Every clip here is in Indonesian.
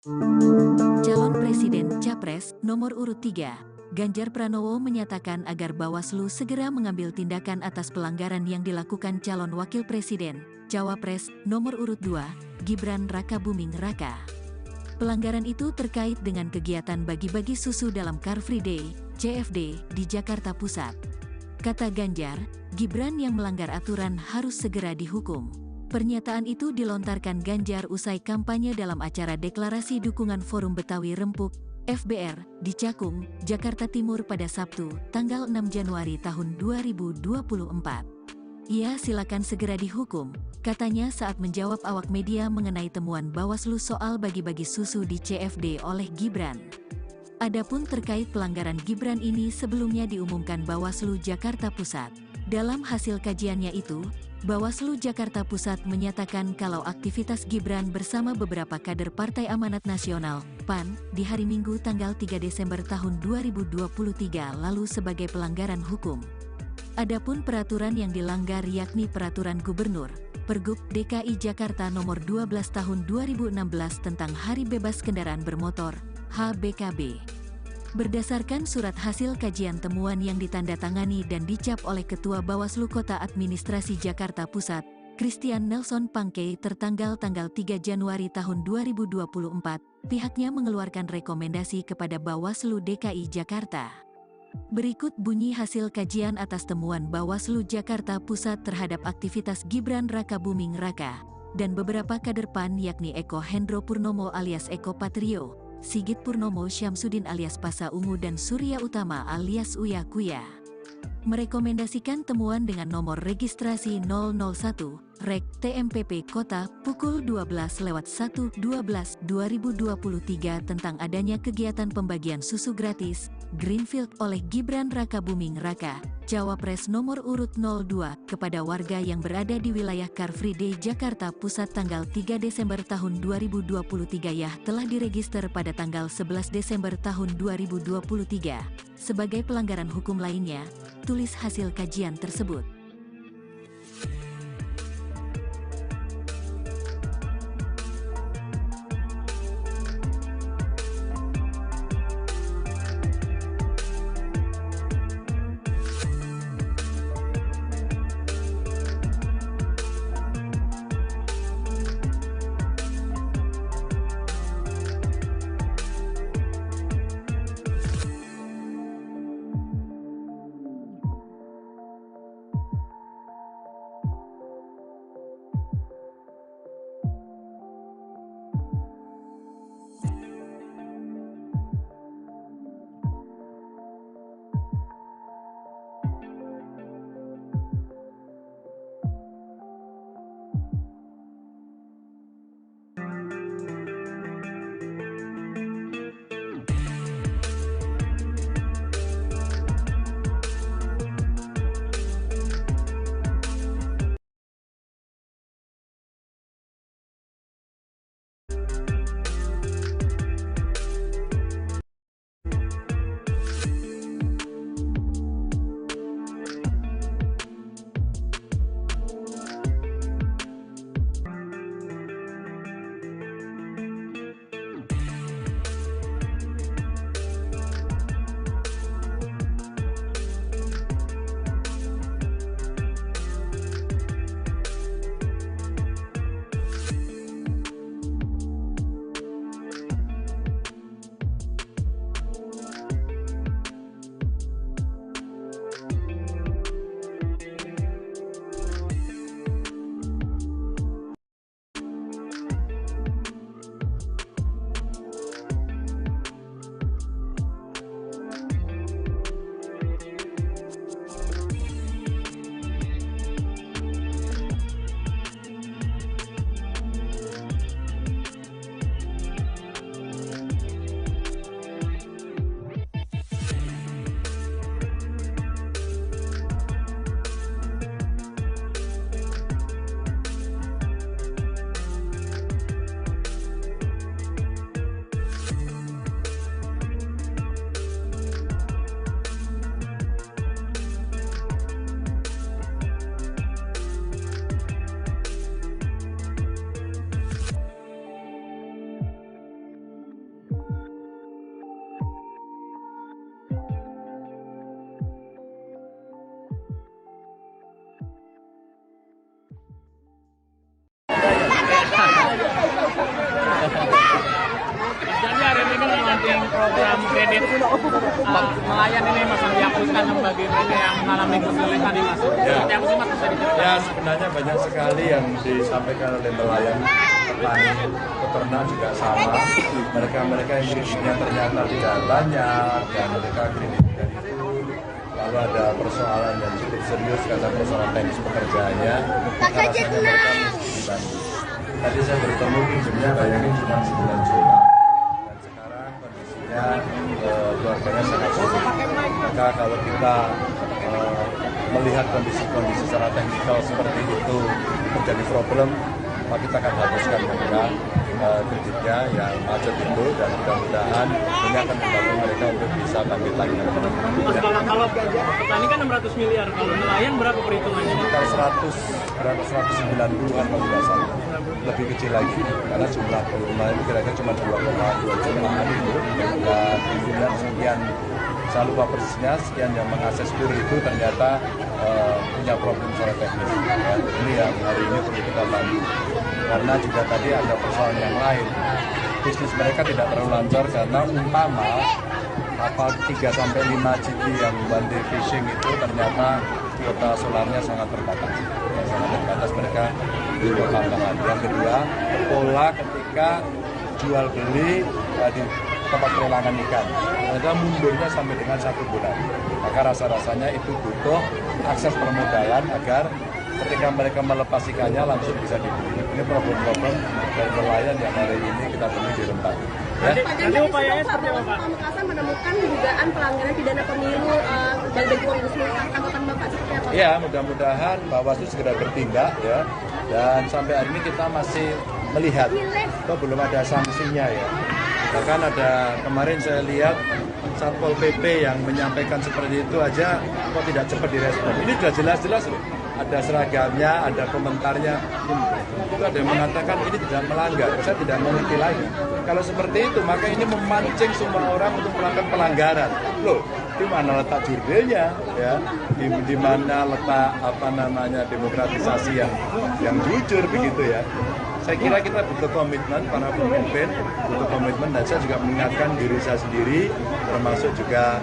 Calon Presiden Capres nomor urut 3, Ganjar Pranowo menyatakan agar Bawaslu segera mengambil tindakan atas pelanggaran yang dilakukan calon Wakil Presiden, Cawapres nomor urut 2, Gibran Rakabuming Raka. Pelanggaran itu terkait dengan kegiatan bagi-bagi susu dalam Car Free Day, CFD, di Jakarta Pusat. Kata Ganjar, Gibran yang melanggar aturan harus segera dihukum. Pernyataan itu dilontarkan Ganjar usai kampanye dalam acara deklarasi dukungan Forum Betawi Rempuk, FBR, di Cakung, Jakarta Timur pada Sabtu, tanggal 6 Januari tahun 2024. Ia silakan segera dihukum, katanya saat menjawab awak media mengenai temuan Bawaslu soal bagi-bagi susu di CFD oleh Gibran. Adapun terkait pelanggaran Gibran ini sebelumnya diumumkan Bawaslu Jakarta Pusat. Dalam hasil kajiannya itu, Bawaslu Jakarta Pusat menyatakan kalau aktivitas Gibran bersama beberapa kader Partai Amanat Nasional, PAN, di hari Minggu tanggal 3 Desember tahun 2023 lalu sebagai pelanggaran hukum. Adapun peraturan yang dilanggar yakni Peraturan Gubernur, Pergub DKI Jakarta Nomor 12 Tahun 2016 tentang Hari Bebas Kendaraan Bermotor, HBKB. Berdasarkan surat hasil kajian temuan yang ditandatangani dan dicap oleh Ketua Bawaslu Kota Administrasi Jakarta Pusat, Christian Nelson Pangkei tertanggal 3 Januari tahun 2024, pihaknya mengeluarkan rekomendasi kepada Bawaslu DKI Jakarta. Berikut bunyi hasil kajian atas temuan Bawaslu Jakarta Pusat terhadap aktivitas Gibran Rakabuming Raka dan beberapa kader PAN yakni Eko Hendro Purnomo alias Eko Patrio, Sigit Purnomo Syamsuddin alias Pasa Ungu dan Surya Utama alias Uya Kuya. Merekomendasikan temuan dengan nomor registrasi 001, Rek TMPP Kota, pukul 12.1/12/2023 tentang adanya kegiatan pembagian susu gratis, Greenfield oleh Gibran Rakabuming Raka, Cawapres nomor urut 02, kepada warga yang berada di wilayah Car Free Day Jakarta Pusat tanggal 3 Desember tahun 2023 telah diregister pada tanggal 11 Desember tahun 2023. Sebagai pelanggaran hukum lainnya, tulis hasil kajian tersebut. program kredit nelayan ini Mas yang dihapuskan bagi mereka yang mengalami kesulitan ini Mas. Seperti apa sih Mas bisa diceritakan? Ya sebenarnya banyak sekali yang disampaikan oleh nelayan, petani, peternak juga sama. Mereka yang kreditnya ternyata tidak banyak dan mereka kredit dari itu. Lalu ada persoalan yang cukup serius karena persoalan teknis pekerjaannya. Maka rasanya mereka mesti dibantu. Tadi saya bertemu pinjemnya bayangin cuma 9 juta. Dan sekarang kondisinya keluarganya sangat sulit. Maka kalau kita melihat kondisi-kondisi secara teknikal seperti itu menjadi problem, maka kita akan hapuskan mereka kreditnya yang macet itu dan mudah-mudahan ini akan membantu mereka untuk bisa bangkit lagi. Kalau petani kan 600 miliar, kalau nelayan berapa perhitungannya? Sekitar 190-an kalau tidak salah. Lebih kecil lagi karena jumlah volume itu kira-kira cuma 2,2 jutaan itu dan kemudian sekian, saya lupa persisnya, sekian yang mengakses kur itu ternyata punya problem secara teknis. Ya, ini yang hari ini perlu kita bantu. Karena juga tadi ada persoalan yang lain. Bisnis mereka tidak terlalu lancar karena umpama kapal 3-5 GT yang one day fishing itu ternyata kuota solarnya sangat terbatas. Ya, sangat terbatas, mereka butuh tambahan. Yang kedua, pola ketika jual beli di tempat pelelangan ikan. Mereka mundurnya sampai dengan 1 bulan. Maka rasa-rasanya itu butuh akses permodalan agar ketika mereka melepas ikannya langsung bisa dibeli. Ini problem-problem dari nelayan yang hari ini kita temui di Rempang. Ya. Nanti upayanya seperti apa Pak? Pamekasan menemukan dugaan pelanggaran pidana pemilu bagi uang seluruh angkatan Bapak seperti apa? Ya, mudah-mudahan Bawaslu segera bertindak ya. Dan sampai hari ini kita masih melihat, kok belum ada sanksinya ya. Bahkan ada kemarin saya lihat Satpol PP yang menyampaikan seperti itu aja kok tidak cepat direspon. Ini sudah jelas-jelas loh. Ada seragamnya, ada komentarnya. Itu ada yang mengatakan ini tidak melanggar. Saya tidak mengerti lagi. Kalau seperti itu maka ini memancing semua orang untuk melakukan pelanggaran. Loh, di mana letak jurdilnya ya? Di mana letak demokratisasi yang jujur begitu ya? Saya kira kita butuh komitmen, para pemimpin butuh komitmen, dan saya juga mengingatkan diri saya sendiri, termasuk juga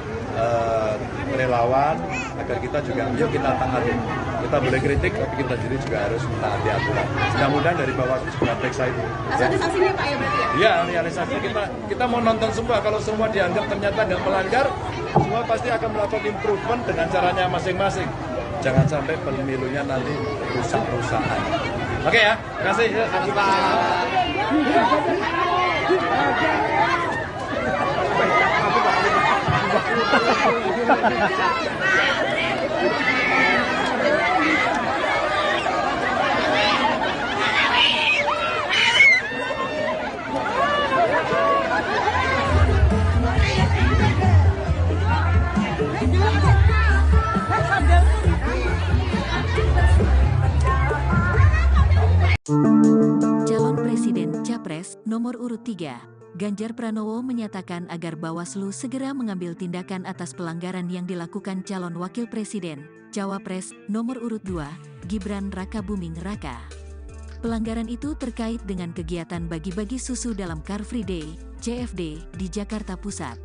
relawan, agar kita juga, yuk kita taati. Kita boleh kritik, tapi kita sendiri juga harus taati aturan. Mudah-mudahan dari Bawaslu juga periksa itu. Ada sanksinya Pak ya berarti ya? Ya, realisasi kita mau nonton semua. Kalau semua dianggap ternyata nggak melanggar, semua pasti akan melakukan improvement dengan caranya masing-masing. Jangan sampai pemilunya nanti rusak-rusakan. Oke ya, terima kasih. Calon Presiden Capres nomor urut 3, Ganjar Pranowo menyatakan agar Bawaslu segera mengambil tindakan atas pelanggaran yang dilakukan calon Wakil Presiden, Cawapres nomor urut 2, Gibran Rakabuming Raka. Pelanggaran itu terkait dengan kegiatan bagi-bagi susu dalam Car Free Day, CFD, di Jakarta Pusat.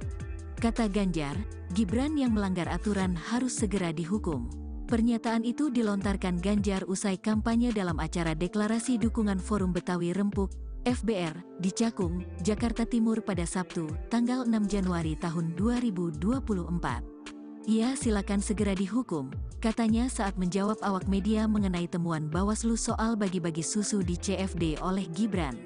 Kata Ganjar, Gibran yang melanggar aturan harus segera dihukum. Pernyataan itu dilontarkan Ganjar usai kampanye dalam acara deklarasi dukungan Forum Betawi Rempuk, FBR, di Cakung, Jakarta Timur pada Sabtu, tanggal 6 Januari tahun 2024. Ia silakan segera dihukum, katanya saat menjawab awak media mengenai temuan Bawaslu soal bagi-bagi susu di CFD oleh Gibran.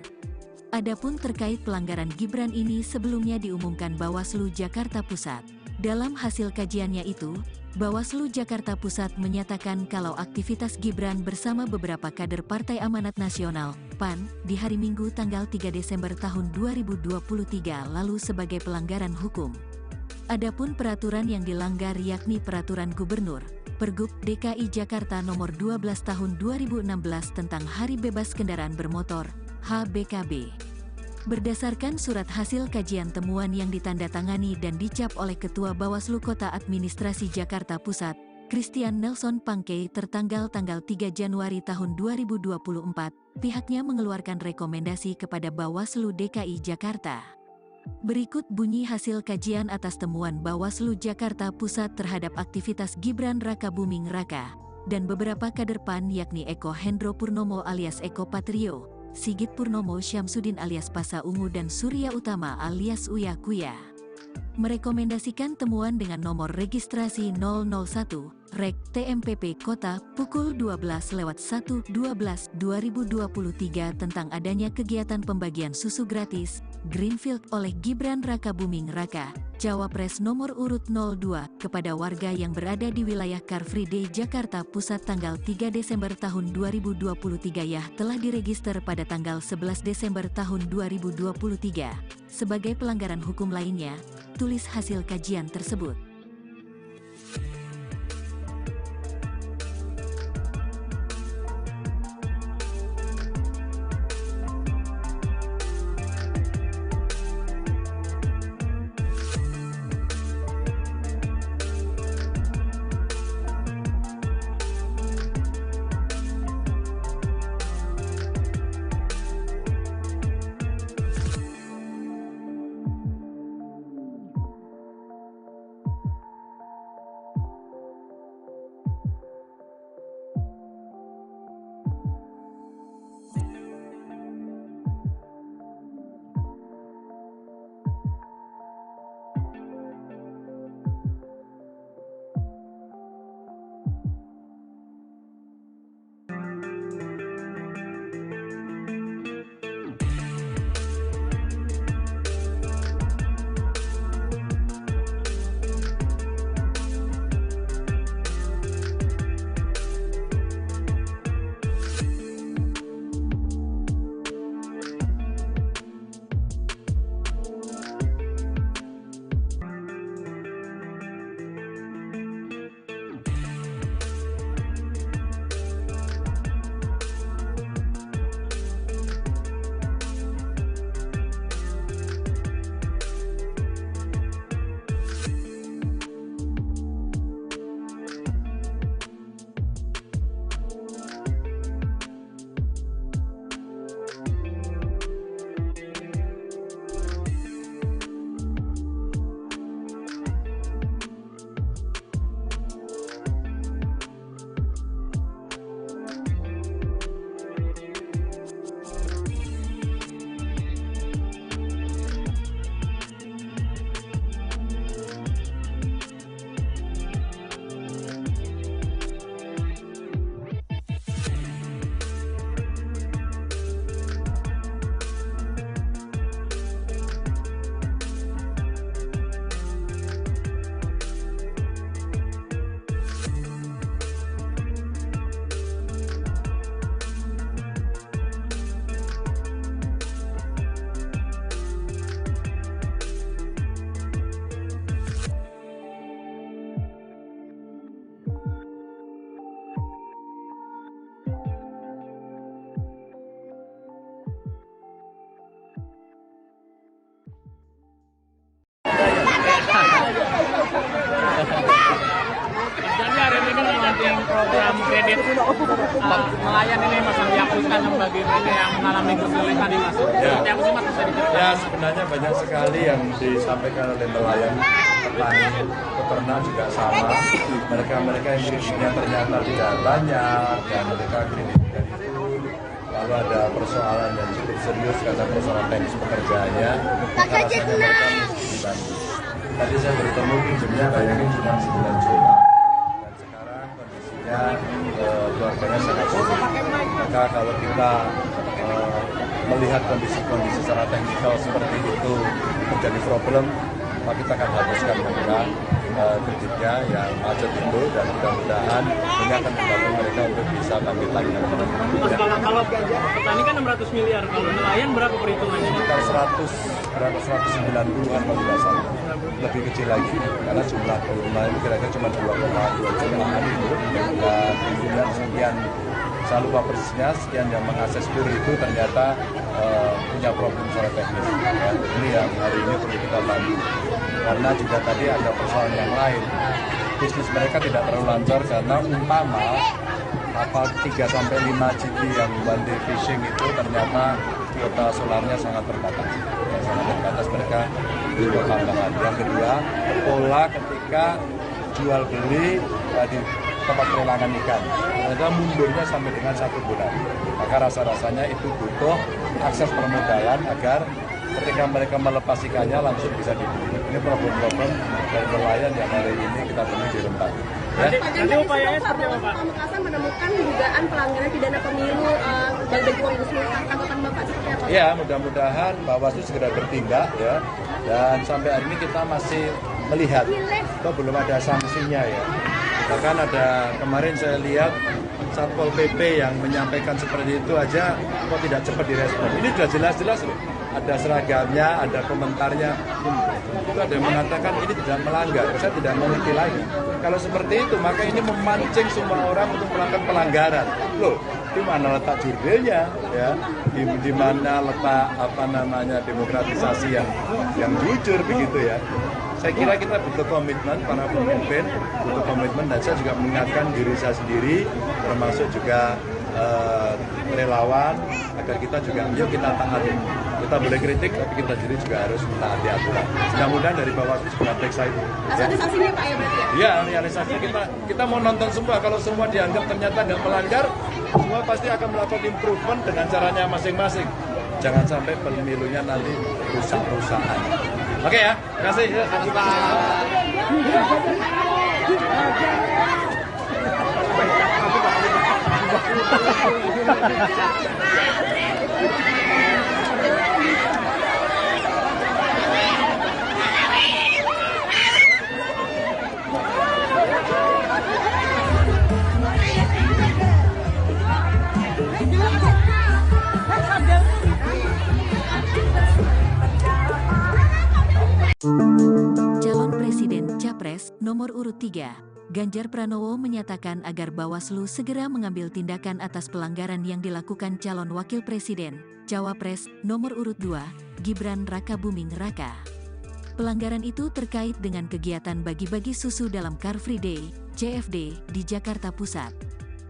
Adapun terkait pelanggaran Gibran ini sebelumnya diumumkan Bawaslu Jakarta Pusat. Dalam hasil kajiannya itu, Bawaslu Jakarta Pusat menyatakan kalau aktivitas Gibran bersama beberapa kader Partai Amanat Nasional, PAN, di hari Minggu tanggal 3 Desember tahun 2023 lalu sebagai pelanggaran hukum. Adapun peraturan yang dilanggar yakni Peraturan Gubernur, Pergub DKI Jakarta Nomor 12 Tahun 2016 tentang Hari Bebas Kendaraan Bermotor, HBKB. Berdasarkan surat hasil kajian temuan yang ditandatangani dan dicap oleh Ketua Bawaslu Kota Administrasi Jakarta Pusat, Christian Nelson Pangkei tertanggal 3 Januari tahun 2024, pihaknya mengeluarkan rekomendasi kepada Bawaslu DKI Jakarta. Berikut bunyi hasil kajian atas temuan Bawaslu Jakarta Pusat terhadap aktivitas Gibran Rakabuming Raka dan beberapa kader PAN yakni Eko Hendro Purnomo alias Eko Patrio, Sigit Purnomo Syamsuddin alias Pasa Ungu dan Surya Utama alias Uya Kuya. Merekomendasikan temuan dengan nomor registrasi 001, Rek TMPP Kota, pukul 12.1/12/2023 tentang adanya kegiatan pembagian susu gratis, Greenfield oleh Gibran Rakabuming Raka, Cawapres nomor urut 02, kepada warga yang berada di wilayah Car Free Day Jakarta Pusat tanggal 3 Desember tahun 2023 telah diregister pada tanggal 11 Desember tahun 2023. Sebagai pelanggaran hukum lainnya, tulis hasil kajian tersebut. Jadi hari ini launching program kredit nelayan ini Mas yang dihapuskan bagi mereka yang mengalami kesulitan di Mas. Seperti apa sih Mas bisa diceritakan? Ya sebenarnya banyak sekali yang disampaikan oleh nelayan, petani, peternak juga sama. Mereka yang kreditnya ternyata tidak banyak dan mereka kreditnya itu lalu ada persoalan yang cukup serius karena persoalan teknis pekerjaannya. Rasanya mereka mesti dibantu. Tadi saya bertemu pinjemnya bayangin cuma 9 juta. Dan sekarang kondisinya keluarganya sangat sulit. Maka kalau kita melihat kondisi-kondisi secara teknikal seperti itu menjadi problem, maka kita akan hapuskan kreditnya yang macet itu dan mudah-mudahan ini akan membantu mereka untuk bisa bangkit lagi. Kalau petani kan 600 miliar, kalau nelayan berapa perhitungannya? Sekitar 190-an kalau tidak salah. Lebih kecil lagi karena jumlah volume itu kira-kira cuma 2,2 jutaan itu dan kemudian sekian, saya lupa persisnya, sekian yang mengakses kur itu ternyata punya problem secara teknis. Ya, ini yang hari ini perlu kita bantu karena juga tadi ada persoalan yang lain. Bisnis mereka tidak terlalu lancar karena umpama kapal 3-5 GT yang one day fishing itu ternyata kuota solarnya sangat terbatas. sangat terbatas mereka butuh tambahan. Yang kedua, pola ketika jual beli di tempat pelelangan ikan, mereka mundurnya sampai dengan 1 bulan. Maka rasa-rasanya itu butuh akses permodalan agar ketika mereka melepas ikannya langsung bisa dibeli. Ini problem-problem dari nelayan yang hari ini kita temui di Rempang. Ya. Nanti upayanya seperti apa, Pak? Pamekasan menemukan dugaan pelanggaran pidana pemilu bagi uang tanggapan Bapak seperti apa? Ya, mudah-mudahan Bawaslu segera bertindak ya. Dan sampai hari ini kita masih melihat, kok belum ada sanksinya ya. Bahkan ada kemarin saya lihat Satpol PP yang menyampaikan seperti itu aja kok tidak cepat direspon. Ini sudah jelas-jelas loh. Ada seragamnya, ada komentarnya. Itu ada yang mengatakan ini tidak melanggar. Saya tidak mengerti lagi. Kalau seperti itu maka ini memancing semua orang untuk melakukan pelanggaran. Loh, di mana letak jurdilnya ya? Di mana letak demokratisasi yang jujur begitu ya? Saya kira kita butuh komitmen, para pemimpin butuh komitmen, dan saya juga mengingatkan diri saya sendiri, termasuk juga relawan, agar kita juga, yuk kita taati. Kita boleh kritik, tapi kita sendiri juga harus taati aturan. Mudah-mudahan dari Bawaslu juga periksa itu. Sanksinya Pak ya berarti ya? Iya, realisasi kita mau nonton semua. Kalau semua dianggap ternyata nggak melanggar, semua pasti akan melakukan improvement dengan caranya masing-masing. Jangan sampai pemilunya nanti rusak-rusakan. Oke ya, terima kasih. Calon Presiden Capres nomor urut 3, Ganjar Pranowo menyatakan agar Bawaslu segera mengambil tindakan atas pelanggaran yang dilakukan calon Wakil Presiden, Cawapres nomor urut 2, Gibran Rakabuming Raka. Pelanggaran itu terkait dengan kegiatan bagi-bagi susu dalam Car Free Day, CFD, di Jakarta Pusat.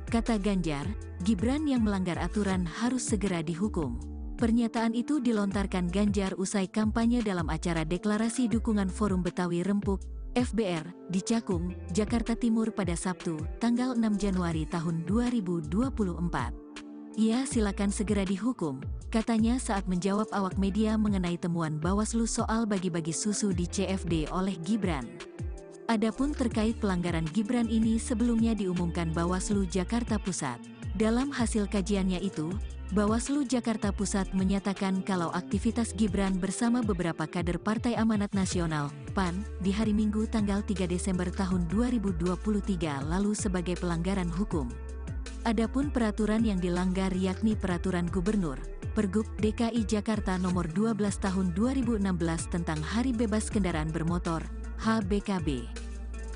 Kata Ganjar, Gibran yang melanggar aturan harus segera dihukum. Pernyataan itu dilontarkan Ganjar usai kampanye dalam acara deklarasi dukungan Forum Betawi Rempuk, FBR, di Cakung, Jakarta Timur pada Sabtu, tanggal 6 Januari tahun 2024. Ia silakan segera dihukum, katanya saat menjawab awak media mengenai temuan Bawaslu soal bagi-bagi susu di CFD oleh Gibran. Adapun terkait pelanggaran Gibran ini sebelumnya diumumkan Bawaslu Jakarta Pusat. Dalam hasil kajiannya itu, Bawaslu Jakarta Pusat menyatakan kalau aktivitas Gibran bersama beberapa kader Partai Amanat Nasional, PAN, di hari Minggu tanggal 3 Desember tahun 2023 lalu sebagai pelanggaran hukum. Adapun peraturan yang dilanggar yakni Peraturan Gubernur, Pergub DKI Jakarta Nomor 12 Tahun 2016 tentang Hari Bebas Kendaraan Bermotor, HBKB.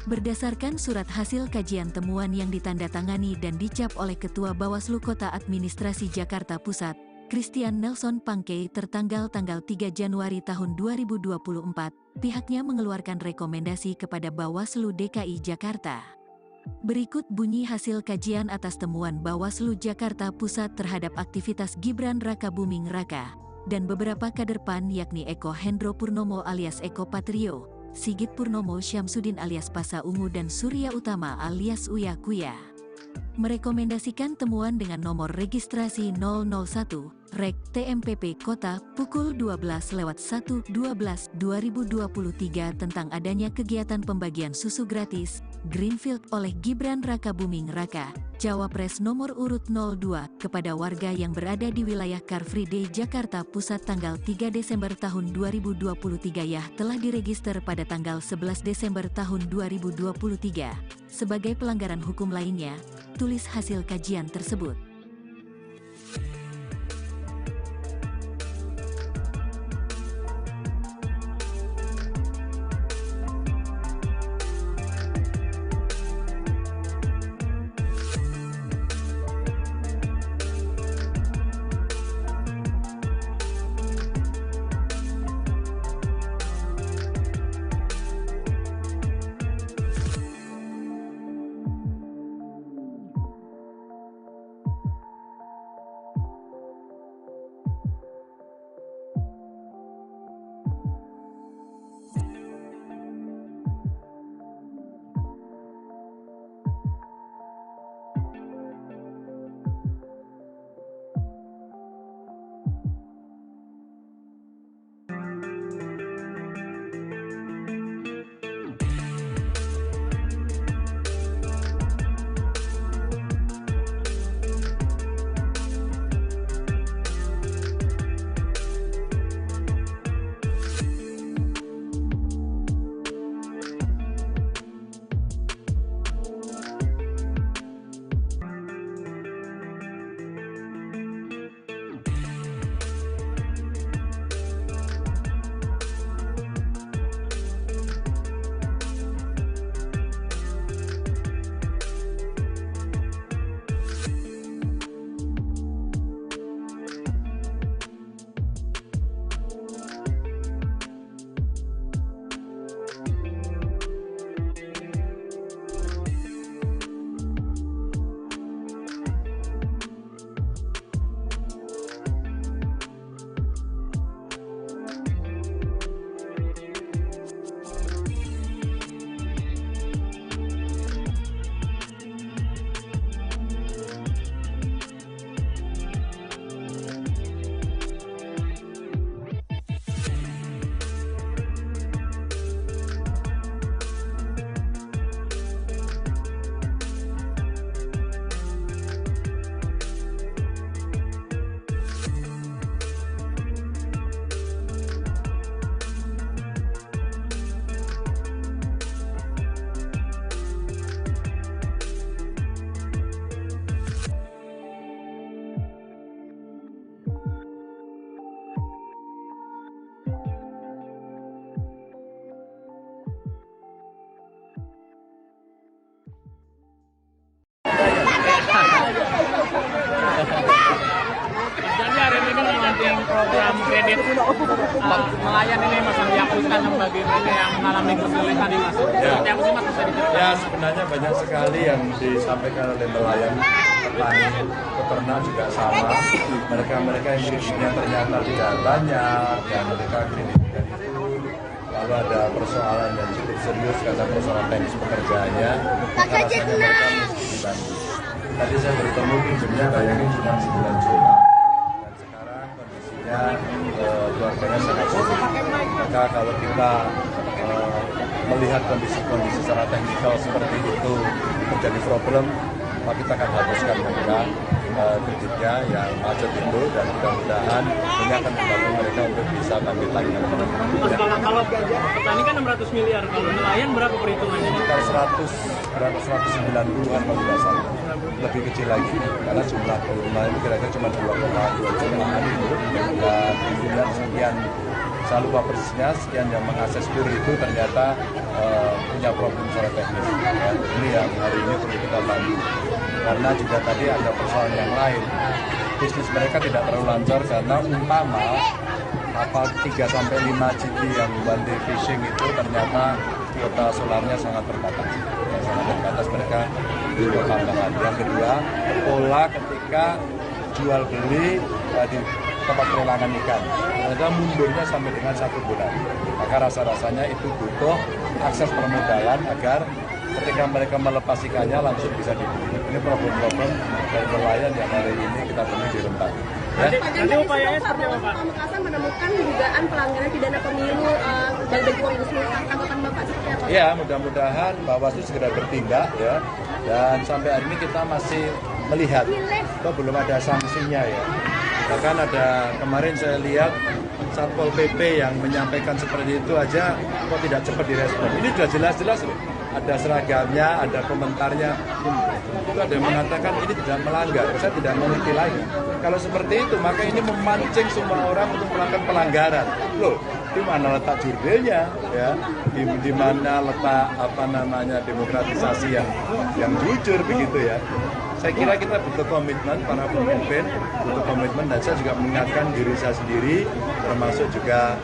Berdasarkan surat hasil kajian temuan yang ditandatangani dan dicap oleh Ketua Bawaslu Kota Administrasi Jakarta Pusat, Christian Nelson Pangkei tertanggal 3 Januari tahun 2024, pihaknya mengeluarkan rekomendasi kepada Bawaslu DKI Jakarta. Berikut bunyi hasil kajian atas temuan Bawaslu Jakarta Pusat terhadap aktivitas Gibran Rakabuming Raka dan beberapa kader PAN yakni Eko Hendro Purnomo alias Eko Patrio, Sigit Purnomo Syamsuddin alias Pasa Ungu dan Surya Utama alias Uya Kuya. Merekomendasikan temuan dengan nomor registrasi 001, Rek TMPP Kota, pukul 12.1/12/2023 tentang adanya kegiatan pembagian susu gratis, Greenfield oleh Gibran Rakabuming Raka, Cawapres nomor urut 02, kepada warga yang berada di wilayah Car Free Day Jakarta Pusat tanggal 3 Desember tahun 2023 ya telah diregister pada tanggal 11 Desember tahun 2023. Sebagai pelanggaran hukum lainnya, tulis hasil kajian tersebut. program kredit nelayan ini Mas yang dihapuskan bagi mereka yang mengalami kesulitan ini Mas. Seperti apa sih Mas bisa diceritakan? Ya sebenarnya banyak sekali yang disampaikan oleh nelayan, petani, peternak juga sama. Mereka yang kreditnya ternyata tidak banyak dan mereka kreditkan itu lalu ada persoalan yang cukup serius karena persoalan teknis pekerjaannya. Maka rasanya mereka mesti dibantu. Tadi saya bertemu pinjemnya bayangin cuma 9 juta. Dan sekarang kondisinya keluarganya sangat sulit. Maka kalau kita melihat kondisi-kondisi secara teknikal seperti itu menjadi problem, maka kita akan hapuskan mereka kreditnya yang macet itu dan mudah-mudahan ini akan membantu mereka untuk bisa bangkit lagi. Mas, kalau petani kan 600 miliar, kalau nelayan berapa perhitungannya? Sekitar 190-an kalau tidak salah. Lebih kecil lagi karena jumlah volume itu kira-kira cuma 2,2 jutaan itu dan kemudian sekian saya lupa persisnya sekian yang mengakses kur itu ternyata punya problem secara teknis. Ya, ini yang hari ini perlu kita bantu karena juga tadi ada persoalan yang lain. Bisnis mereka tidak terlalu lancar karena umpama kapal 3-5 GT yang one day fishing itu ternyata kuota solarnya sangat terbatas. Sangat terbatas mereka butuh tambahan. Yang kedua, pola ketika jual beli di tempat pelelangan ikan. Ternyata mundurnya sampai dengan 1 bulan. Maka rasa-rasanya itu butuh akses permodalan agar ketika mereka melepas ikannya langsung bisa dibeli. Ini problem-problem dari nelayan yang hari ini kita temui di Rempang. Ya. Nanti upayanya seperti apa Pak? Pamekasan menemukan dugaan pelanggaran pidana pemilu bagi uang Gus Miftah. Tanggapan Bapak seperti apa? Ya, mudah-mudahan Bawaslu segera bertindak ya. Dan sampai hari ini kita masih melihat, kok belum ada sanksinya ya. Bahkan ada kemarin saya lihat Satpol PP yang menyampaikan seperti itu aja kok tidak cepat direspon. Ini sudah jelas-jelas loh. Ada seragamnya, ada komentarnya. Itu ada yang mengatakan ini tidak melanggar. Saya tidak mengerti lagi. Kalau seperti itu, maka ini memancing semua orang untuk melakukan pelanggaran. Loh, di mana letak jurdilnya? Ya, di mana letak demokratisasi yang jujur begitu ya? Saya kira kita butuh komitmen para pemimpin, butuh komitmen dan saya juga mengingatkan diri saya sendiri, termasuk juga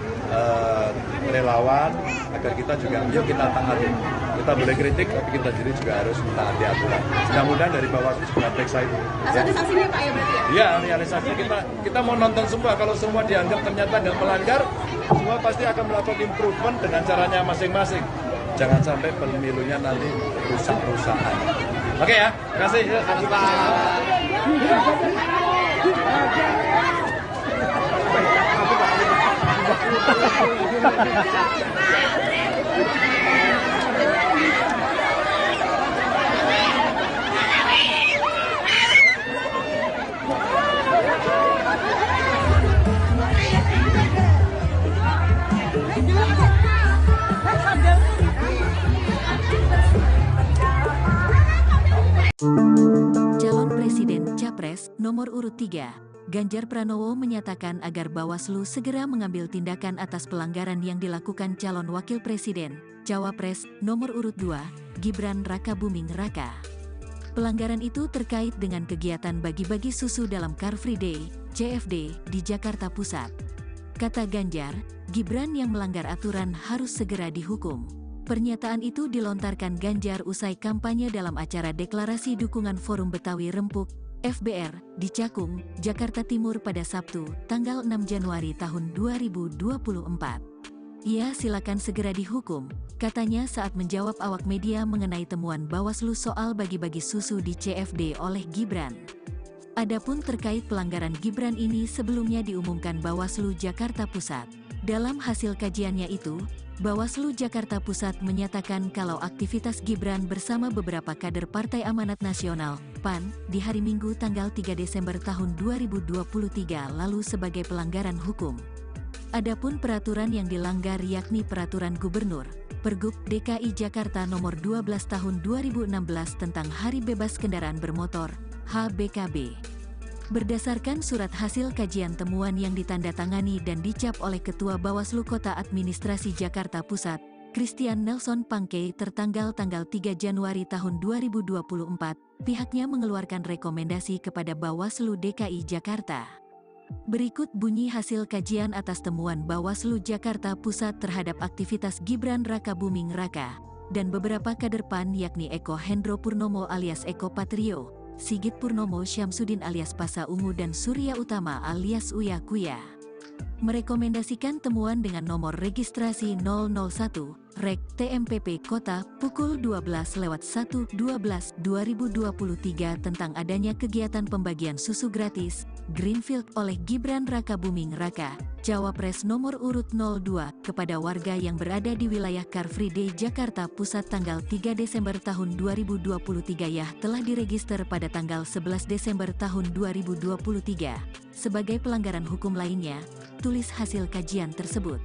relawan agar kita juga yuk kita taati. Kita boleh kritik tapi kita sendiri juga harus taati aturan. Mudah-mudahan dari Bawaslu juga periksa itu. Ada sanksinya Pak ya berarti ya? Iya, realisasi kita mau nonton semua. Kalau semua dianggap ternyata nggak melanggar, semua pasti akan melakukan improvement dengan caranya masing-masing. Jangan sampai pemilunya nanti rusak-rusakan. Oke ya, terima kasih. Terima kasih Calon Presiden Capres nomor urut 3, Ganjar Pranowo menyatakan agar Bawaslu segera mengambil tindakan atas pelanggaran yang dilakukan calon Wakil Presiden, Cawapres nomor urut 2, Gibran Rakabuming Raka. Pelanggaran itu terkait dengan kegiatan bagi-bagi susu dalam Car Free Day, CFD, di Jakarta Pusat. Kata Ganjar, Gibran yang melanggar aturan harus segera dihukum. Pernyataan itu dilontarkan Ganjar usai kampanye dalam acara deklarasi dukungan Forum Betawi Rempuk, FBR, di Cakung, Jakarta Timur pada Sabtu, tanggal 6 Januari tahun 2024. Ia silakan segera dihukum, katanya saat menjawab awak media mengenai temuan Bawaslu soal bagi-bagi susu di CFD oleh Gibran. Adapun terkait pelanggaran Gibran ini sebelumnya diumumkan Bawaslu Jakarta Pusat. Dalam hasil kajiannya itu, Bawaslu Jakarta Pusat menyatakan kalau aktivitas Gibran bersama beberapa kader Partai Amanat Nasional, PAN, di hari Minggu tanggal 3 Desember tahun 2023 lalu sebagai pelanggaran hukum. Adapun peraturan yang dilanggar yakni Peraturan Gubernur, Pergub DKI Jakarta Nomor 12 Tahun 2016 tentang Hari Bebas Kendaraan Bermotor, HBKB. Berdasarkan surat hasil kajian temuan yang ditandatangani dan dicap oleh Ketua Bawaslu Kota Administrasi Jakarta Pusat, Christian Nelson Pangkei tertanggal 3 Januari tahun 2024, pihaknya mengeluarkan rekomendasi kepada Bawaslu DKI Jakarta. Berikut bunyi hasil kajian atas temuan Bawaslu Jakarta Pusat terhadap aktivitas Gibran Rakabuming Raka dan beberapa kader PAN yakni Eko Hendro Purnomo alias Eko Patrio, Sigit Purnomo Syamsuddin alias Pasa Ungu dan Surya Utama alias Uya Kuya. Merekomendasikan temuan dengan nomor registrasi 001, Rek TMPP Kota, pukul 12.1/12/2023 tentang adanya kegiatan pembagian susu gratis, Greenfield oleh Gibran Rakabuming Raka, Cawapres nomor urut 02, kepada warga yang berada di wilayah Car Free Day Jakarta Pusat tanggal 3 Desember tahun 2023 telah diregister pada tanggal 11 Desember tahun 2023. Sebagai pelanggaran hukum lainnya, tulis hasil kajian tersebut.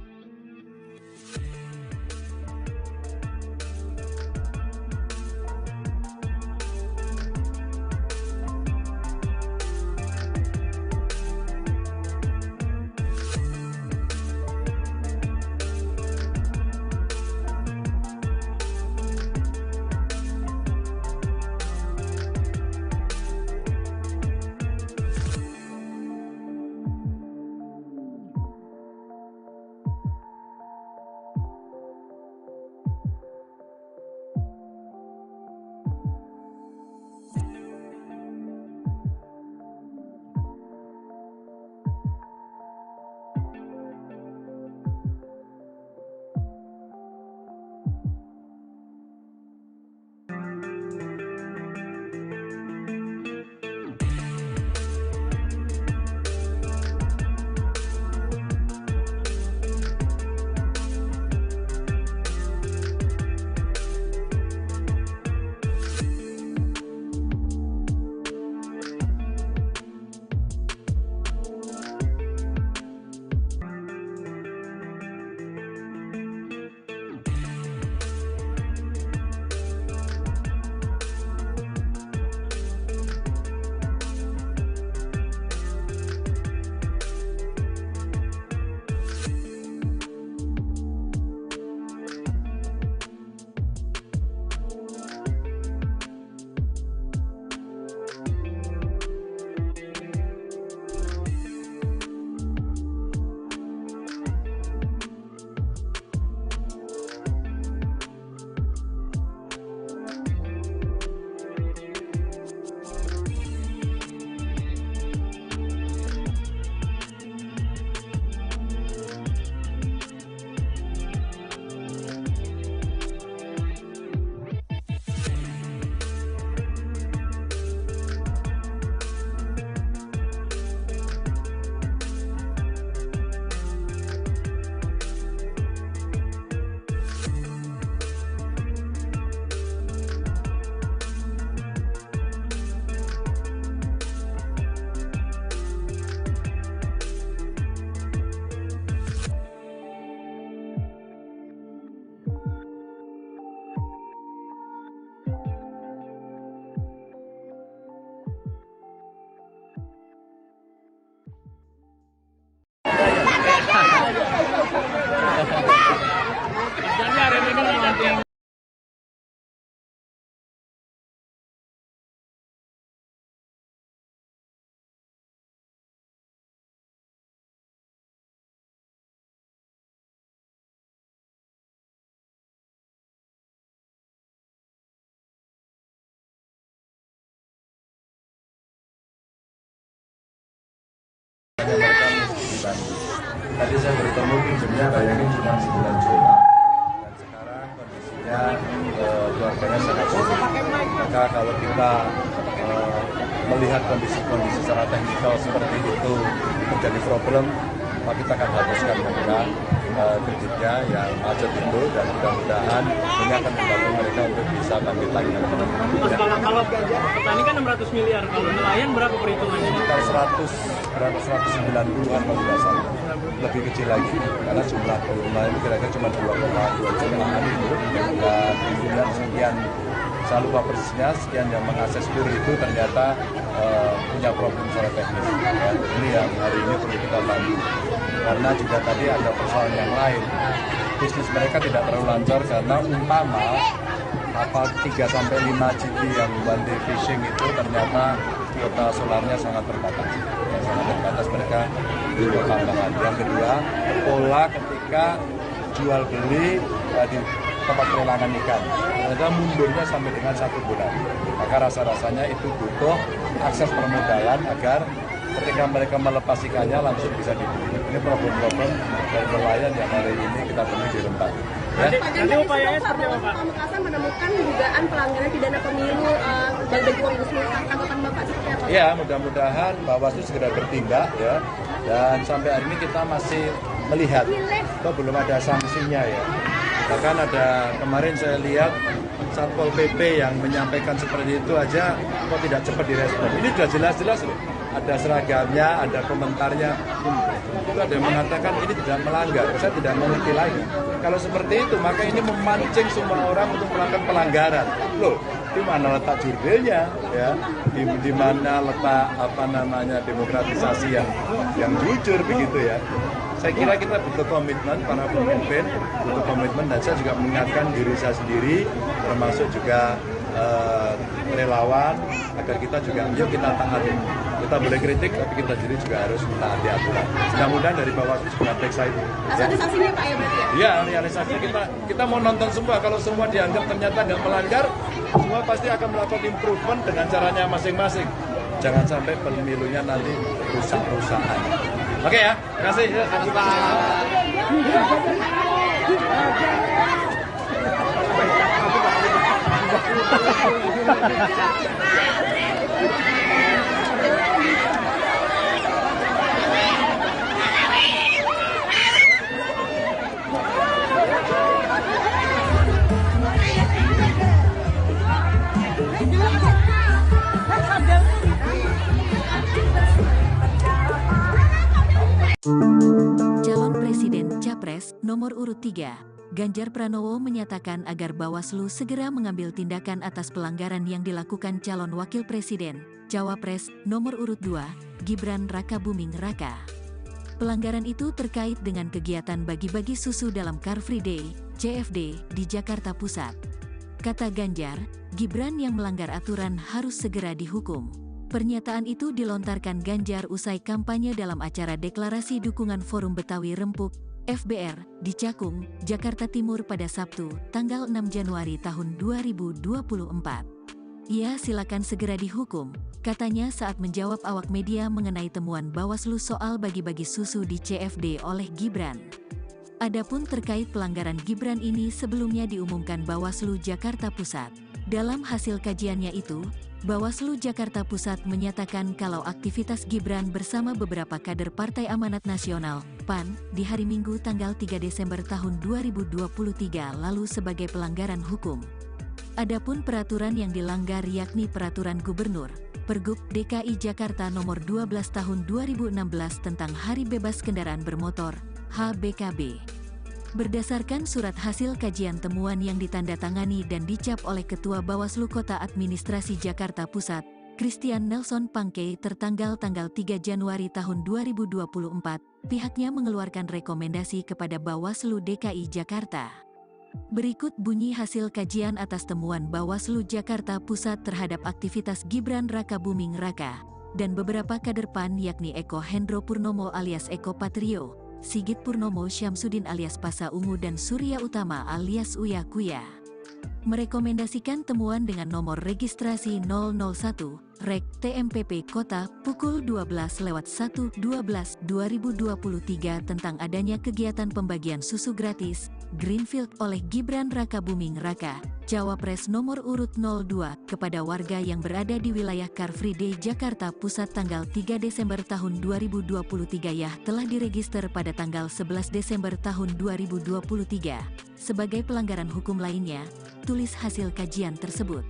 Ganjar ini kan yang Tadi saya bertemu pinjemnya bayangin cuma 9 juta dan sekarang kondisinya keluarganya sangat sulit. Maka kalau kita melihat kondisi secara teknikal seperti itu menjadi problem, maka kita akan hapuskan kreditnya yang macet itu dan mudah-mudahan ini akan membantu mereka untuk bisa bangkit lagi. Kalau petani kan 600 miliar, kalau nelayan berapa perhitungannya? Sekitar 190-an kalau tidak salah, lebih kecil lagi karena jumlah volume itu kira-kira cuma 2,2 jutaan itu dan kemudian sekian, saya lupa persisnya, sekian yang mengakses kur itu ternyata punya problem secara teknis. Ya, ini yang hari ini perlu kita bantu. Karena juga tadi ada persoalan yang lain. Bisnis mereka tidak terlalu lancar karena umpama 3-5 GP yang one day fishing itu ternyata kuota solarnya sangat terbatas. Sangat terbatas, mereka di tambahan. Yang kedua, pola ketika jual beli di tempat pelelangan ikan. Ternyata mundurnya sampai dengan 1 bulan. Maka rasa-rasanya itu butuh akses permodalan agar ketika mereka melepas ikannya langsung bisa dibeli. Ini problem-problem dari nelayan yang hari ini kita temui di Rempang. Ya. Nanti upayanya seperti apa, Pak? Pamekasan menemukan dugaan pelanggaran pidana pemilu bagi uang bisnis. Tanggapan Bapak seperti apa? Ya, mudah-mudahan Bawaslu segera bertindak ya. Dan sampai hari ini kita masih melihat, kok belum ada sanksinya ya. Bahkan ada kemarin saya lihat Satpol PP yang menyampaikan seperti itu aja kok tidak cepat direspon. Ini sudah jelas-jelas loh. Ada seragamnya, ada komentarnya. Itu ada yang mengatakan ini tidak melanggar. Saya tidak mengerti lagi. Kalau seperti itu, maka ini memancing semua orang untuk melakukan pelanggaran. Loh, di mana letak jurdilnya, ya? Di mana letak demokratisasi yang jujur begitu ya? Saya kira kita butuh komitmen, para pemimpin butuh komitmen, dan saya juga mengingatkan diri saya sendiri, termasuk juga relawan, agar kita juga, yuk kita taati. Kita boleh kritik, tapi kita sendiri juga harus mentaati aturan. Mudah-mudahan dari Bawaslu juga periksa itu. Ada sanksinya Pak ya berarti ya? Iya, realisasinya kita mau nonton semua. Kalau semua dianggap ternyata nggak melanggar, semua pasti akan melakukan improvement dengan caranya masing-masing. Jangan sampai pemilunya nanti rusak-rusakan. Oke ya, terima kasih. Terima kasih Pak. Calon Presiden Capres nomor urut 3, Ganjar Pranowo menyatakan agar Bawaslu segera mengambil tindakan atas pelanggaran yang dilakukan calon Wakil Presiden, Cawapres nomor urut 2, Gibran Rakabuming Raka. Pelanggaran itu terkait dengan kegiatan bagi-bagi susu dalam Car Free Day, CFD, di Jakarta Pusat. Kata Ganjar, Gibran yang melanggar aturan harus segera dihukum. Pernyataan itu dilontarkan Ganjar usai kampanye dalam acara deklarasi dukungan Forum Betawi Rempuk, FBR, di Cakung, Jakarta Timur pada Sabtu, tanggal 6 Januari tahun 2024. Ia silakan segera dihukum, katanya saat menjawab awak media mengenai temuan Bawaslu soal bagi-bagi susu di CFD oleh Gibran. Adapun terkait pelanggaran Gibran ini sebelumnya diumumkan Bawaslu Jakarta Pusat. Dalam hasil kajiannya itu, Bawaslu Jakarta Pusat menyatakan kalau aktivitas Gibran bersama beberapa kader Partai Amanat Nasional, PAN, di hari Minggu tanggal 3 Desember tahun 2023 lalu sebagai pelanggaran hukum. Adapun peraturan yang dilanggar yakni Peraturan Gubernur, Pergub DKI Jakarta Nomor 12 Tahun 2016 tentang Hari Bebas Kendaraan Bermotor, HBKB. Berdasarkan surat hasil kajian temuan yang ditandatangani dan dicap oleh Ketua Bawaslu Kota Administrasi Jakarta Pusat, Christian Nelson Pangke tertanggal 3 Januari tahun 2024, pihaknya mengeluarkan rekomendasi kepada Bawaslu DKI Jakarta. Berikut bunyi hasil kajian atas temuan Bawaslu Jakarta Pusat terhadap aktivitas Gibran Rakabuming Raka dan beberapa kader PAN yakni Eko Hendro Purnomo alias Eko Patrio, Sigit Purnomo Syamsuddin alias Pasa Ungu dan Surya Utama alias Uya Kuya. Merekomendasikan temuan dengan nomor registrasi 001, Rek TMPP Kota, pukul 12.1/12/2023 tentang adanya kegiatan pembagian susu gratis, Greenfield oleh Gibran Rakabuming Raka, Cawapres nomor urut 02, kepada warga yang berada di wilayah Car Free Day Jakarta Pusat tanggal 3 Desember tahun 2023 ya telah diregister pada tanggal 11 Desember tahun 2023. Sebagai pelanggaran hukum lainnya, tulis hasil kajian tersebut.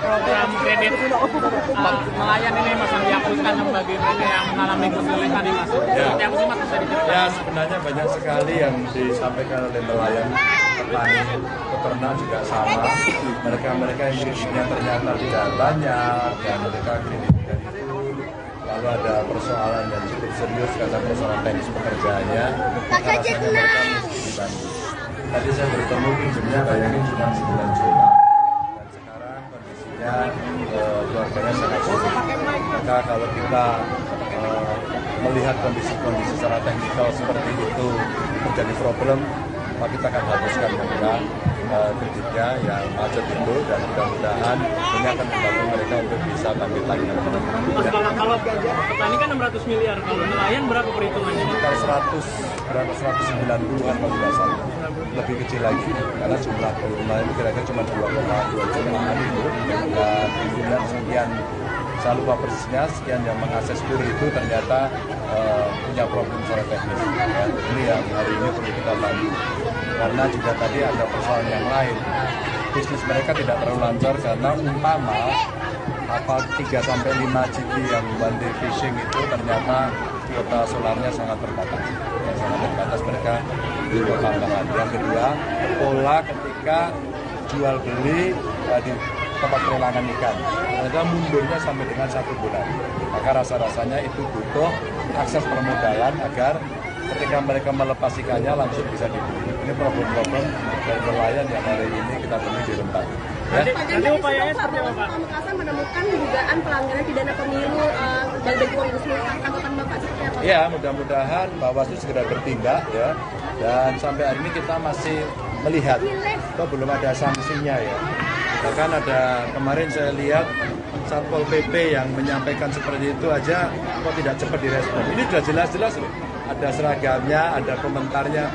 program kredit nelayan ini Mas yang dihapuskan bagi mereka yang mengalami kesulitan ini Mas. Seperti apa sih Mas bisa diceritakan? Ya sebenarnya banyak sekali yang disampaikan oleh nelayan, petani, peternak juga sama. Mereka yang kreditnya ternyata tidak banyak dan mereka kreditnya itu lalu ada persoalan yang cukup serius karena persoalan teknis pekerjaannya. Maka rasanya mereka mesti dibantu. Tadi saya bertemu pinjemnya bayangin cuma 9 juta. Dan sekarang kondisinya keluarganya sangat sulit. Maka kalau kita melihat kondisi-kondisi secara teknikal seperti itu menjadi problem, maka kita akan hapuskan mereka kreditnya yang macet itu dan mudah-mudahan ini akan membantu mereka untuk bisa bangkit lagi. Kalau petani kan 600 miliar, kalau nelayan berapa perhitungannya? Sekitar 190-an kalau tidak salah, lebih kecil lagi karena jumlah volume itu kira-kira cuma 2,2 jutaan itu dan kemudian sekian, saya lupa persisnya, sekian yang mengakses kur itu ternyata punya problem secara teknis. Ya, ini yang hari ini perlu kita bantu. Karena juga tadi ada persoalan yang lain. Bisnis mereka tidak terlalu lancar karena umpama 3-5 GT yang one day fishing itu ternyata kuota solarnya sangat terbatas. Sangat terbatas mereka di tambahan. Yang kedua, pola ketika jual beli di tempat pelelangan ikan. Mereka mundurnya sampai dengan 1 bulan. Maka rasa-rasanya itu butuh akses permodalan agar ketika mereka melepas ikannya langsung bisa dibeli. Ini problem-problem dari nelayan yang hari ini kita temui di Rempang. Ya. Nanti upayanya seperti apa Pak? Pamekasan menemukan dugaan pelanggaran pidana pemilu bagi uang tanggapan Bapak seperti apa? Ya, mudah-mudahan Bawaslu segera bertindak ya. Dan sampai hari ini kita masih melihat, kok belum ada sanksinya ya. Bahkan ada kemarin saya lihat Satpol PP yang menyampaikan seperti itu aja kok tidak cepat direspon. Ini sudah jelas-jelas loh. Ada seragamnya, ada komentarnya.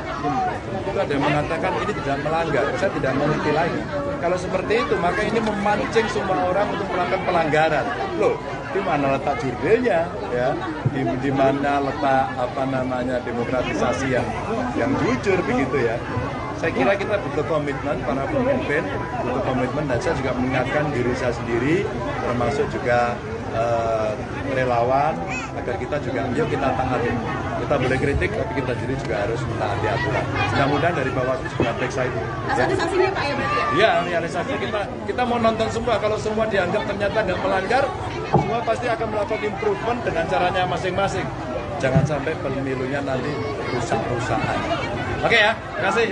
Itu ada yang mengatakan ini tidak melanggar. Saya tidak mengerti lagi. Kalau seperti itu, maka ini memancing semua orang untuk melakukan pelanggaran. Loh, di mana letak jurdilnya? Ya, di mana letak demokratisasi yang jujur begitu ya? Saya kira kita butuh komitmen para pemimpin, butuh komitmen, dan saya juga mengingatkan diri saya sendiri, termasuk juga relawan, agar kita juga, yuk kita taati. Kita boleh kritik, tapi kita sendiri juga harus mentaati aturan. Mudah-mudahan dari Bawaslu juga periksa itu. Ada sanksinya Pak ya berarti ya? Ya, realisasi kita mau nonton semua. Kalau semua dianggap ternyata nggak melanggar, semua pasti akan melakukan improvement dengan caranya masing-masing. Jangan sampai pemilunya nanti rusak-rusakan. Oke ya, terima kasih.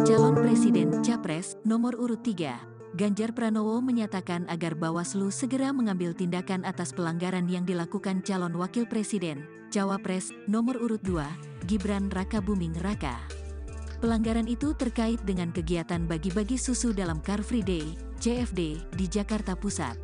Calon Presiden Capres nomor urut 3, Ganjar Pranowo menyatakan agar Bawaslu segera mengambil tindakan atas pelanggaran yang dilakukan calon Wakil Presiden, Cawapres nomor urut 2, Gibran Rakabuming Raka. Pelanggaran itu terkait dengan kegiatan bagi-bagi susu dalam Car Free Day, CFD, di Jakarta Pusat.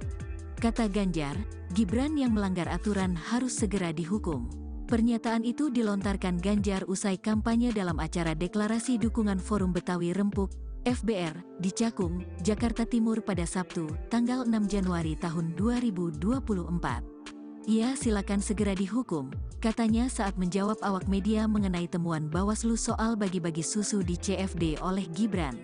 Kata Ganjar, Gibran yang melanggar aturan harus segera dihukum. Pernyataan itu dilontarkan Ganjar usai kampanye dalam acara deklarasi dukungan Forum Betawi Rempuk, FBR, di Cakung, Jakarta Timur pada Sabtu, tanggal 6 Januari tahun 2024. Ia silakan segera dihukum, katanya saat menjawab awak media mengenai temuan Bawaslu soal bagi-bagi susu di CFD oleh Gibran.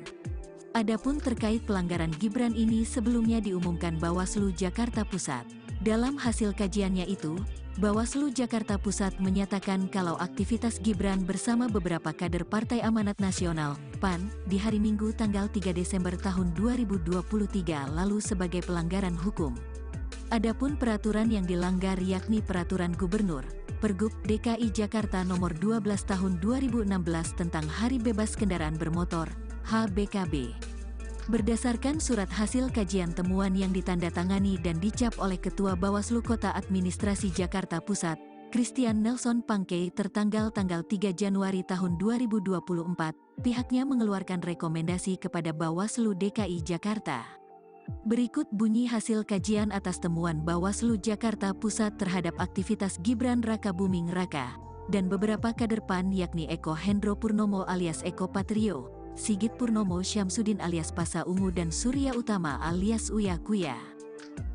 Adapun terkait pelanggaran Gibran ini sebelumnya diumumkan Bawaslu Jakarta Pusat. Dalam hasil kajiannya itu, Bawaslu Jakarta Pusat menyatakan kalau aktivitas Gibran bersama beberapa kader Partai Amanat Nasional, PAN, di hari Minggu tanggal 3 Desember tahun 2023 lalu sebagai pelanggaran hukum. Adapun peraturan yang dilanggar yakni Peraturan Gubernur, Pergub DKI Jakarta Nomor 12 Tahun 2016 tentang Hari Bebas Kendaraan Bermotor, HBKB. Berdasarkan surat hasil kajian temuan yang ditandatangani dan dicap oleh Ketua Bawaslu Kota Administrasi Jakarta Pusat, Christian Nelson Pangkei tertanggal 3 Januari tahun 2024, pihaknya mengeluarkan rekomendasi kepada Bawaslu DKI Jakarta. Berikut bunyi hasil kajian atas temuan Bawaslu Jakarta Pusat terhadap aktivitas Gibran Raka Buming Raka dan beberapa kader PAN yakni Eko Hendro Purnomo alias Eko Patrio, Sigit Purnomo Syamsuddin alias Pasa Ungu dan Surya Utama alias Uya Kuya.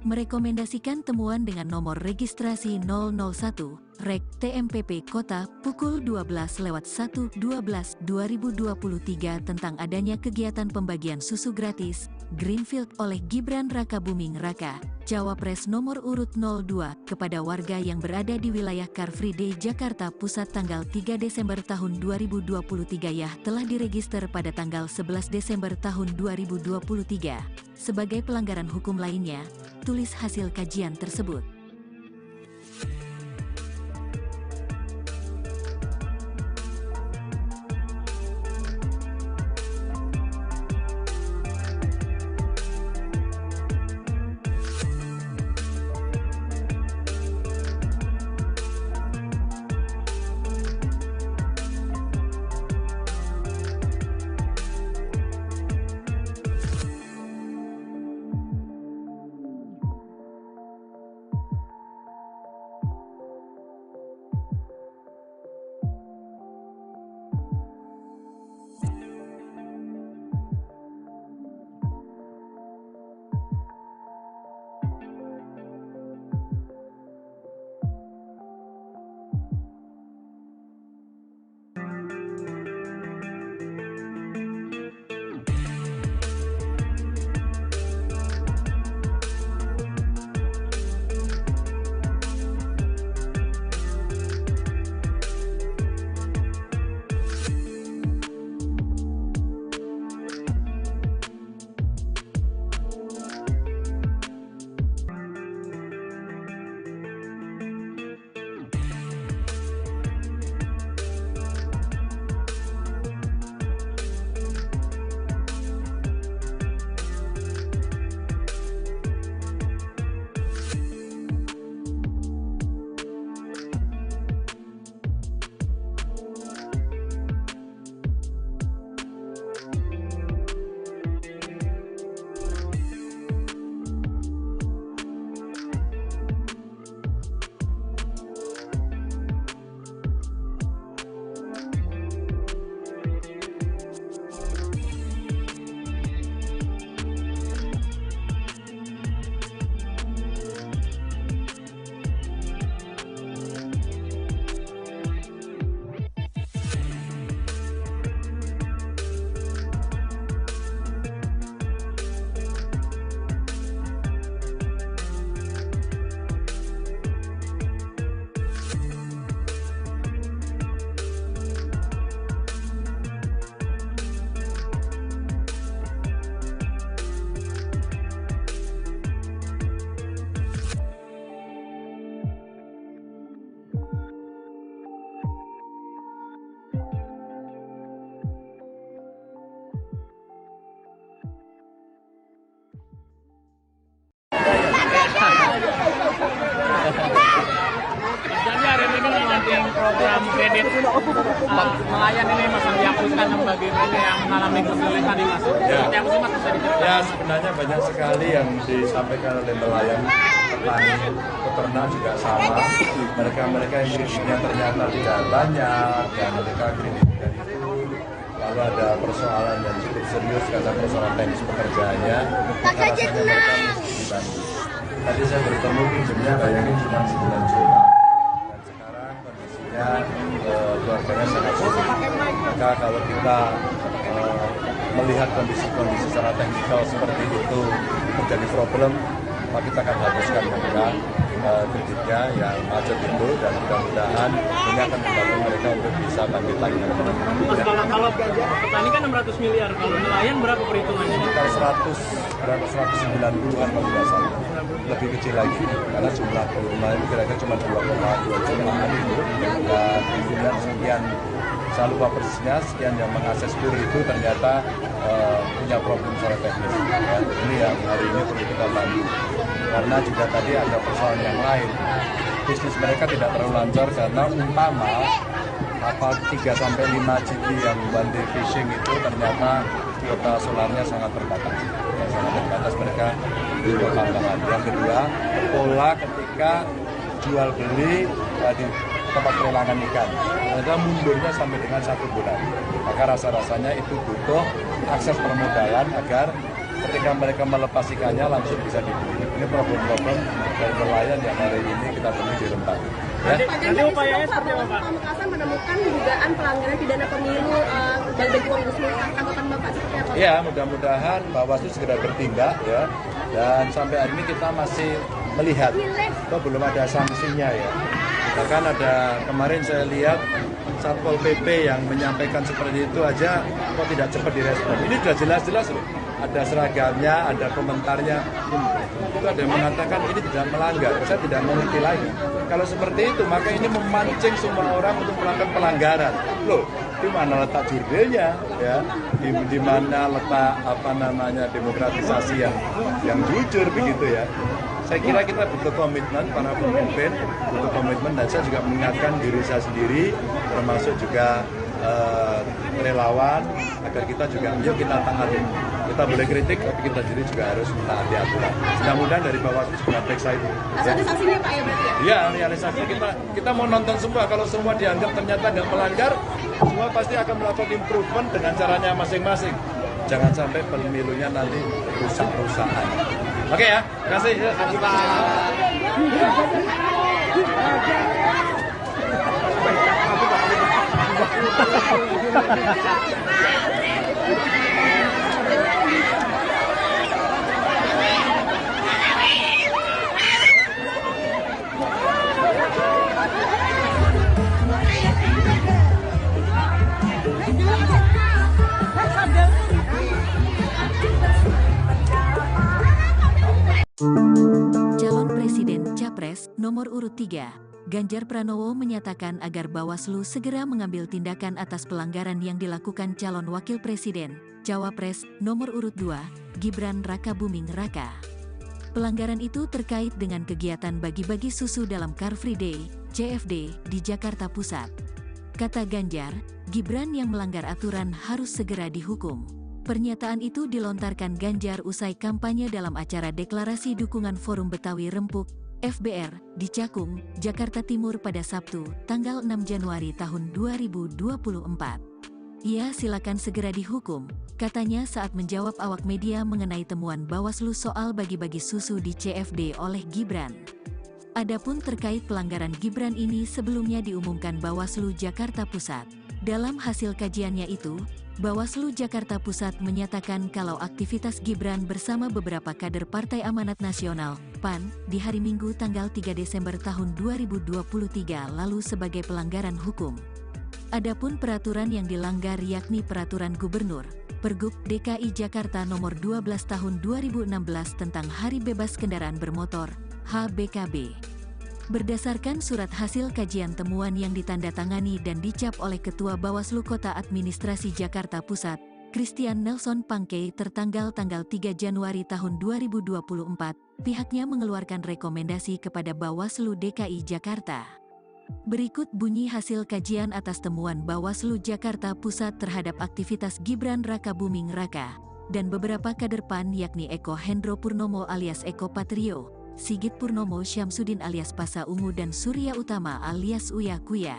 Merekomendasikan temuan dengan nomor registrasi 001, Rek TMPP Kota, pukul 12.1/12/2023 tentang adanya kegiatan pembagian susu gratis, Greenfield oleh Gibran Raka Buming Raka, Cawapres nomor urut 02, kepada warga yang berada di wilayah Car Free Day Jakarta Pusat tanggal 3 Desember tahun 2023 telah diregister pada tanggal 11 Desember tahun 2023. Sebagai pelanggaran hukum lainnya, tulis hasil kajian tersebut. program kredit nelayan ini Mas yang dihapuskan bagi mereka yang mengalami kesulitan di Mas. Seperti apa sih Mas bisa diceritakan? Ya sebenarnya banyak sekali yang disampaikan oleh nelayan, petani, peternak juga sama. Mereka yang kreditnya ternyata tidak banyak dan mereka kredit dari itu. Lalu ada persoalan yang cukup serius karena persoalan teknis pekerjaannya. Maka rasanya mereka mesti dibantu. Tadi saya bertemu pinjemnya bayangin cuma 9 juta. Dan sekarang kondisinya keluarganya sangat sulit. Maka kalau kita melihat kondisi-kondisi secara teknikal seperti itu menjadi problem, maka kita akan hapuskan mereka kreditnya yang macet itu dan mudah-mudahan ini akan membantu mereka untuk bisa bangkit lagi. Mas, kalau petani kan 600 miliar, kalau nelayan berapa perhitungannya? Sekitar 190-an kalau tidak salah. Lebih kecil lagi karena jumlah volume itu kira-kira cuma 2,2 jutaan itu dan kemudian sekian, saya lupa persisnya, sekian yang mengakses kur itu ternyata punya problem secara teknis. Ya, ini yang hari ini perlu kita bantu. Karena juga tadi ada persoalan yang lain. Bisnis mereka tidak terlalu lancar karena umpama kapal 3-5 GT yang one day fishing itu ternyata kuota solarnya sangat terbatas. Ya, sangat terbatas mereka beli tambahan. Yang kedua, pola ketika jual beli di tempat pelelangan ikan, ternyata mundurnya sampai dengan 1 bulan. Maka rasa-rasanya itu butuh akses permodalan agar ketika mereka melepas ikannya langsung bisa dibeli. Ini problem-problem dari nelayan yang hari ini kita temui di Rempang. Ya. Nanti upayanya seperti apa, Pak? Pamekasan menemukan dugaan pelanggaran pidana pemilu bagi uang Gusmus. Tanggapan Bapak seperti apa? Ya, mudah-mudahan Bawaslu segera bertindak ya. Dan sampai hari ini kita masih melihat, kok belum ada sanksinya ya. Bahkan ada kemarin saya lihat Satpol PP yang menyampaikan seperti itu aja kok tidak cepat direspon. Ini sudah jelas-jelas loh. Ada seragamnya, ada komentarnya. Itu ada yang mengatakan ini tidak melanggar. Saya tidak mengerti lagi. Kalau seperti itu, maka ini memancing semua orang untuk melakukan pelanggaran. Loh, di mana letak jurdilnya? Ya, di mana letak demokratisasi yang jujur begitu ya? Saya kira kita butuh komitmen, para pemimpin butuh komitmen, dan saya juga mengingatkan diri saya sendiri, termasuk juga relawan, agar kita juga, yuk kita taati. Kita boleh kritik, tapi kita sendiri juga harus taati aturan. Mudah-mudahan dari Bawaslu segera periksa itu. Ada sanksinya Pak ya berarti ya? Iya, realisasi kita mau nonton semua. Kalau semua dianggap ternyata nggak melanggar, semua pasti akan melakukan improvement dengan caranya masing-masing. Jangan sampai pemilunya nanti rusak-rusakan. Oke ya, terima kasih. Terima kasih Pak. Calon Presiden Capres nomor urut 3, Ganjar Pranowo menyatakan agar Bawaslu segera mengambil tindakan atas pelanggaran yang dilakukan calon Wakil Presiden, Cawapres nomor urut 2, Gibran Rakabuming Raka. Pelanggaran itu terkait dengan kegiatan bagi-bagi susu dalam Car Free Day, CFD, di Jakarta Pusat. Kata Ganjar, Gibran yang melanggar aturan harus segera dihukum. Pernyataan itu dilontarkan Ganjar usai kampanye dalam acara deklarasi dukungan Forum Betawi Rempuk, FBR, di Cakung, Jakarta Timur pada Sabtu, tanggal 6 Januari tahun 2024. Ia silakan segera dihukum, katanya saat menjawab awak media mengenai temuan Bawaslu soal bagi-bagi susu di CFD oleh Gibran. Adapun terkait pelanggaran Gibran ini sebelumnya diumumkan Bawaslu Jakarta Pusat. Dalam hasil kajiannya itu, Bawaslu Jakarta Pusat menyatakan kalau aktivitas Gibran bersama beberapa kader Partai Amanat Nasional, PAN, di hari Minggu tanggal 3 Desember tahun 2023 lalu sebagai pelanggaran hukum. Adapun peraturan yang dilanggar yakni Peraturan Gubernur, Pergub DKI Jakarta Nomor 12 Tahun 2016 tentang Hari Bebas Kendaraan Bermotor, HBKB. Berdasarkan surat hasil kajian temuan yang ditandatangani dan dicap oleh Ketua Bawaslu Kota Administrasi Jakarta Pusat, Christian Nelson Pangkei tertanggal 3 Januari tahun 2024, pihaknya mengeluarkan rekomendasi kepada Bawaslu DKI Jakarta. Berikut bunyi hasil kajian atas temuan Bawaslu Jakarta Pusat terhadap aktivitas Gibran Rakabuming Raka dan beberapa kader PAN yakni Eko Hendro Purnomo alias Eko Patrio, Sigit Purnomo Syamsuddin alias Pasa Ungu dan Surya Utama alias Uya Kuya.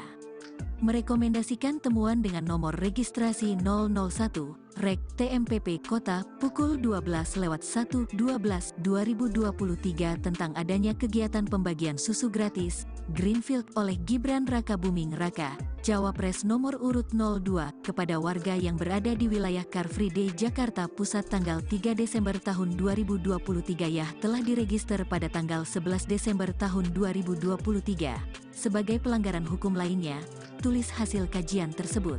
Merekomendasikan temuan dengan nomor registrasi 001, Rek TMPP Kota, pukul 12.1/12/2023 tentang adanya kegiatan pembagian susu gratis, Greenfield oleh Gibran Rakabuming Raka, Cawapres nomor urut 02, kepada warga yang berada di wilayah Car Free Day Jakarta Pusat tanggal 3 Desember tahun 2023 ya telah diregister pada tanggal 11 Desember tahun 2023. Sebagai pelanggaran hukum lainnya, tulis hasil kajian tersebut.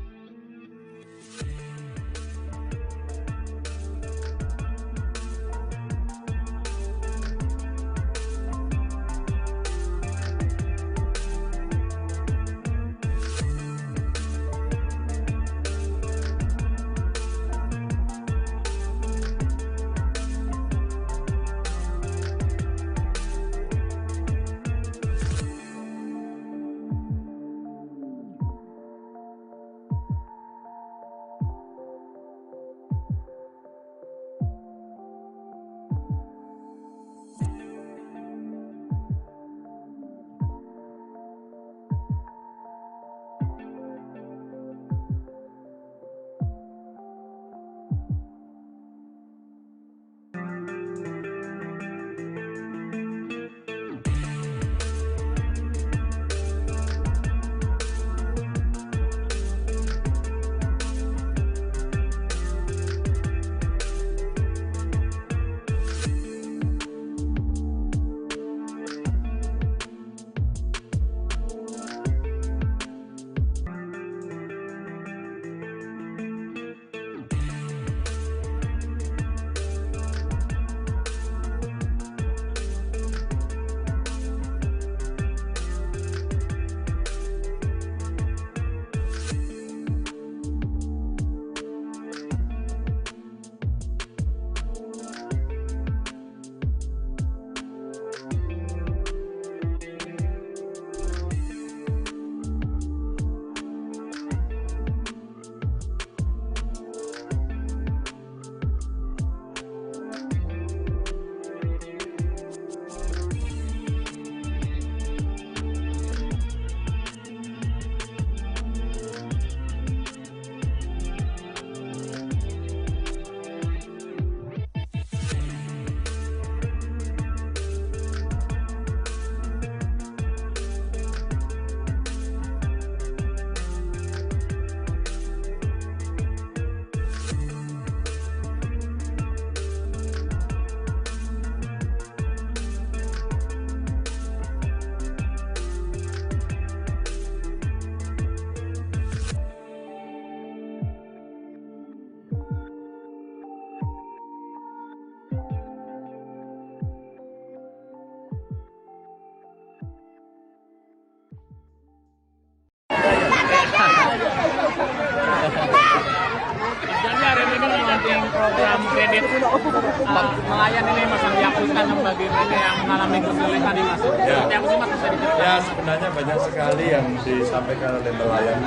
nelayan ini Mas yang diakukan bagi mereka yang mengalami kesulitan nih Mas. Seperti apa sih Mas bisa diceritakan? Ya, sebenarnya banyak sekali yang disampaikan oleh nelayan,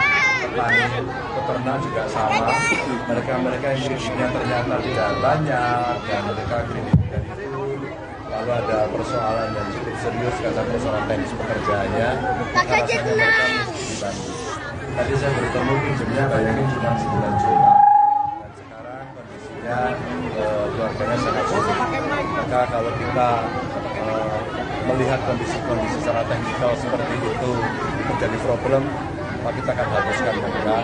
petani, peternak juga sama. Mereka yang kreditnya ternyata tidak banyak dan mereka kredit dari itu. Lalu ada persoalan yang cukup serius karena persoalan teknis pekerjaannya. Maka rasanya mereka mesti dibantu. Tadi saya bertemu pinjemnya bayangin cuma 9 juta. Dan sekarang kondisinya keluarganya sangat sulit. Maka kalau kita melihat kondisi secara teknikal seperti itu menjadi problem, maka kita akan hapuskan mereka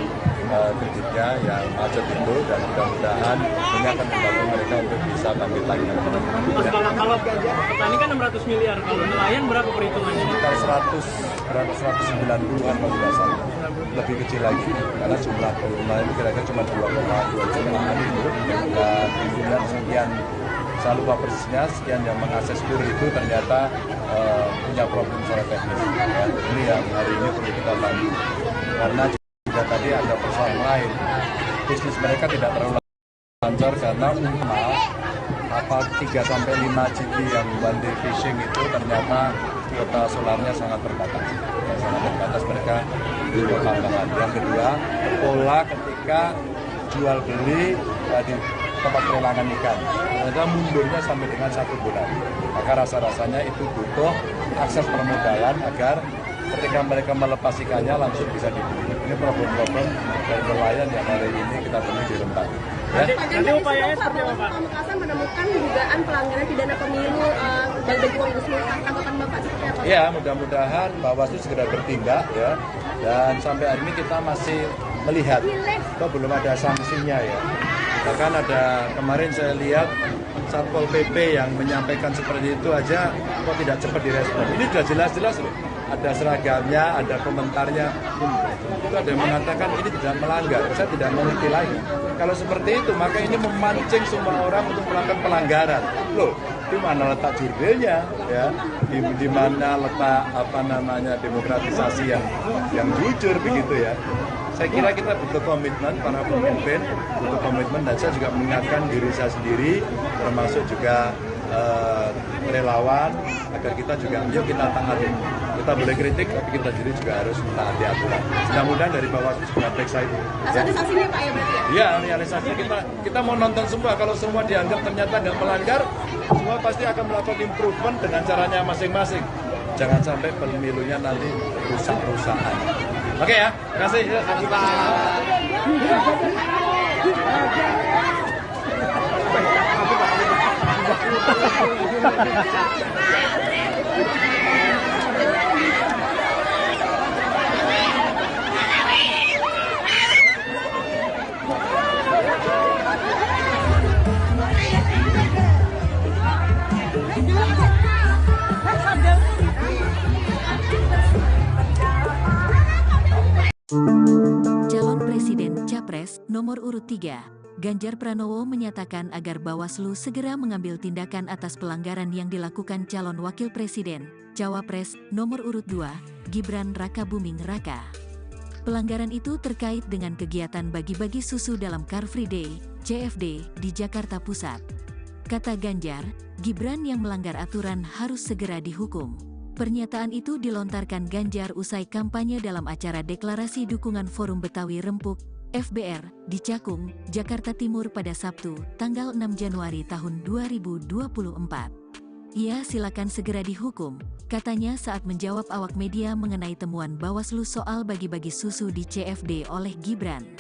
kreditnya yang macet itu dan mudah-mudahan ini akan membantu mereka untuk bisa bangkit lagi. Kalau petani kan 600 miliar, kalau nelayan berapa perhitungannya? Sekitar 190-an kalau tidak salah, lebih kecil lagi karena jumlah volume itu kira-kira cuma 2,2 jutaan itu dan kemudian sekian, saya lupa persisnya, sekian yang mengakses kur itu ternyata punya problem secara teknis. Ya, ini yang hari ini perlu kita bantu karena juga tadi ada persoalan lain, bisnis mereka tidak terlalu lancar karena apa 3-5 GT yang one day fishing itu ternyata kuota solarnya sangat terbatas. Sangat terbatas, mereka butuh tambahan. Yang kedua, pola ketika jual beli di tempat pelelangan ikan, ternyata mundurnya sampai dengan 1 bulan. Maka rasa-rasanya itu butuh akses permodalan agar ketika mereka melepas ikannya langsung bisa dibeli. Ini problem-problem dari nelayan yang hari ini kita temui di Rempang. Ya. Jadi upayanya seperti apa Pak? Pamekasan menemukan dugaan pelanggaran pidana pemilu bagi uang Gusmus. Tanggapan Bapak seperti apa? Ya, mudah-mudahan Bawaslu segera bertindak ya. Dan sampai hari ini kita masih melihat, kok belum ada sanksinya ya. Bahkan ada kemarin saya lihat Satpol PP yang menyampaikan seperti itu aja kok tidak cepat direspon. Ini sudah jelas-jelas loh. Ada seragamnya, ada komentarnya. Itu ada yang mengatakan ini tidak melanggar. Saya tidak mengerti lagi. Kalau seperti itu, maka ini memancing semua orang untuk melakukan pelanggaran. Loh, di mana letak jurdilnya, ya? Di mana letak demokratisasi yang jujur begitu ya? Saya kira kita butuh komitmen, para pemimpin butuh komitmen, dan saya juga mengingatkan diri saya sendiri, termasuk juga relawan, agar kita juga, yuk kita taati. Kita boleh kritik, tapi kita sendiri juga harus taati aturan. Mudah-mudahan dari Bawaslu juga periksa itu. Ada sanksinya Pak ya berarti ya? Iya, realisasinya kita mau nonton semua. Kalau semua dianggap ternyata nggak melanggar, semua pasti akan melakukan improvement dengan caranya masing-masing. Jangan sampai pemilunya nanti rusak-rusakan. Oke ya, terima kasih. Terima kasih Calon Presiden Capres nomor urut 3, Ganjar Pranowo menyatakan agar Bawaslu segera mengambil tindakan atas pelanggaran yang dilakukan calon Wakil Presiden, Cawapres nomor urut 2, Gibran Rakabuming Raka. Pelanggaran itu terkait dengan kegiatan bagi-bagi susu dalam Car Free Day, CFD, di Jakarta Pusat. Kata Ganjar, Gibran yang melanggar aturan harus segera dihukum. Pernyataan itu dilontarkan Ganjar usai kampanye dalam acara deklarasi dukungan Forum Betawi Rempuk, FBR, di Cakung, Jakarta Timur pada Sabtu, tanggal 6 Januari tahun 2024. Ia silakan segera dihukum, katanya saat menjawab awak media mengenai temuan Bawaslu soal bagi-bagi susu di CFD oleh Gibran.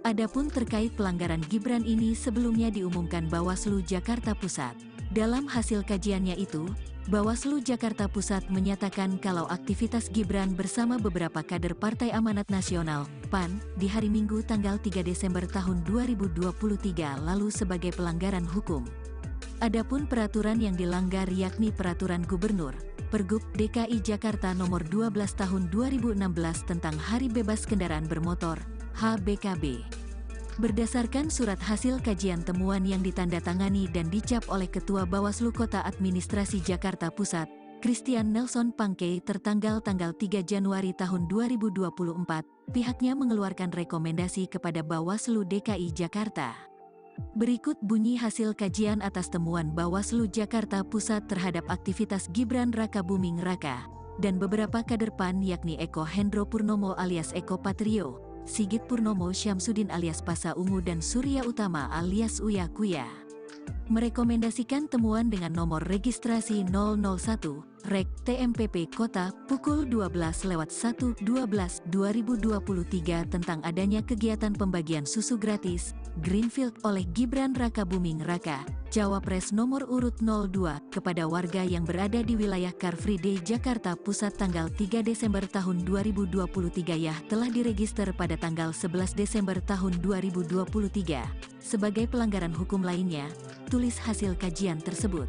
Adapun terkait pelanggaran Gibran ini sebelumnya diumumkan Bawaslu Jakarta Pusat. Dalam hasil kajiannya itu, Bawaslu Jakarta Pusat menyatakan kalau aktivitas Gibran bersama beberapa kader Partai Amanat Nasional, PAN, di hari Minggu tanggal 3 Desember tahun 2023 lalu sebagai pelanggaran hukum. Adapun peraturan yang dilanggar yakni Peraturan Gubernur, Pergub DKI Jakarta Nomor 12 Tahun 2016 tentang Hari Bebas Kendaraan Bermotor, HBKB. Berdasarkan surat hasil kajian temuan yang ditandatangani dan dicap oleh Ketua Bawaslu Kota Administrasi Jakarta Pusat, Christian Nelson Pangkei tertanggal 3 Januari tahun 2024, pihaknya mengeluarkan rekomendasi kepada Bawaslu DKI Jakarta. Berikut bunyi hasil kajian atas temuan Bawaslu Jakarta Pusat terhadap aktivitas Gibran Rakabuming Raka dan beberapa kader PAN yakni Eko Hendro Purnomo alias Eko Patrio, Sigit Purnomo Syamsuddin alias Pasa Ungu dan Surya Utama alias Uya Kuya. Merekomendasikan temuan dengan nomor registrasi 001, Rek TMPP Kota, pukul 12.1/12/2023 tentang adanya kegiatan pembagian susu gratis, Greenfield oleh Gibran Rakabuming Raka, Cawapres nomor urut 02, kepada warga yang berada di wilayah Car Free Day Jakarta Pusat tanggal 3 Desember tahun 2023 telah diregister pada tanggal 11 Desember tahun 2023. Sebagai pelanggaran hukum lainnya, tulis hasil kajian tersebut.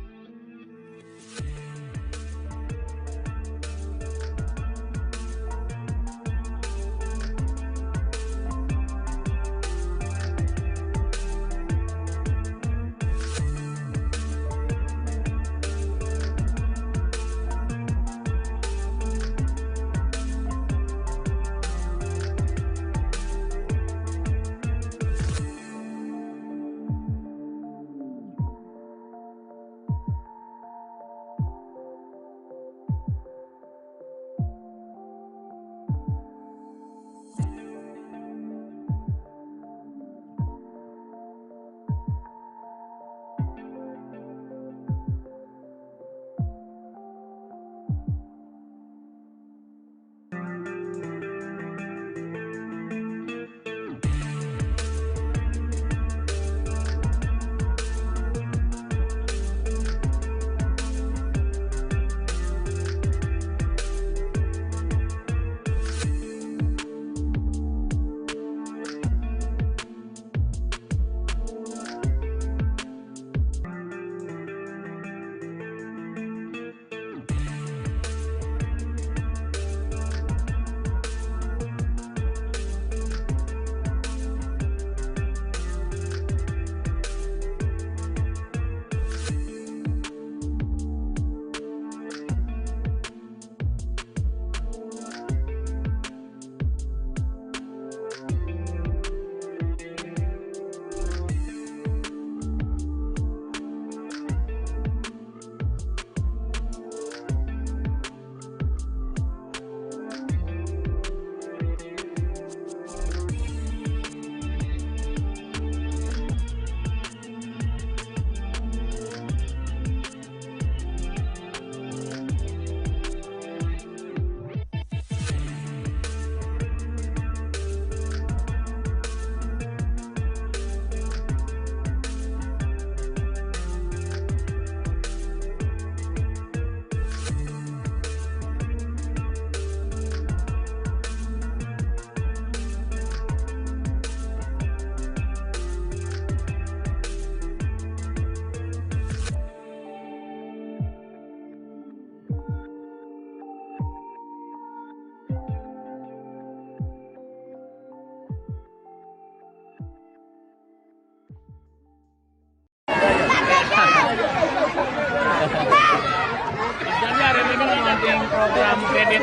launching program kredit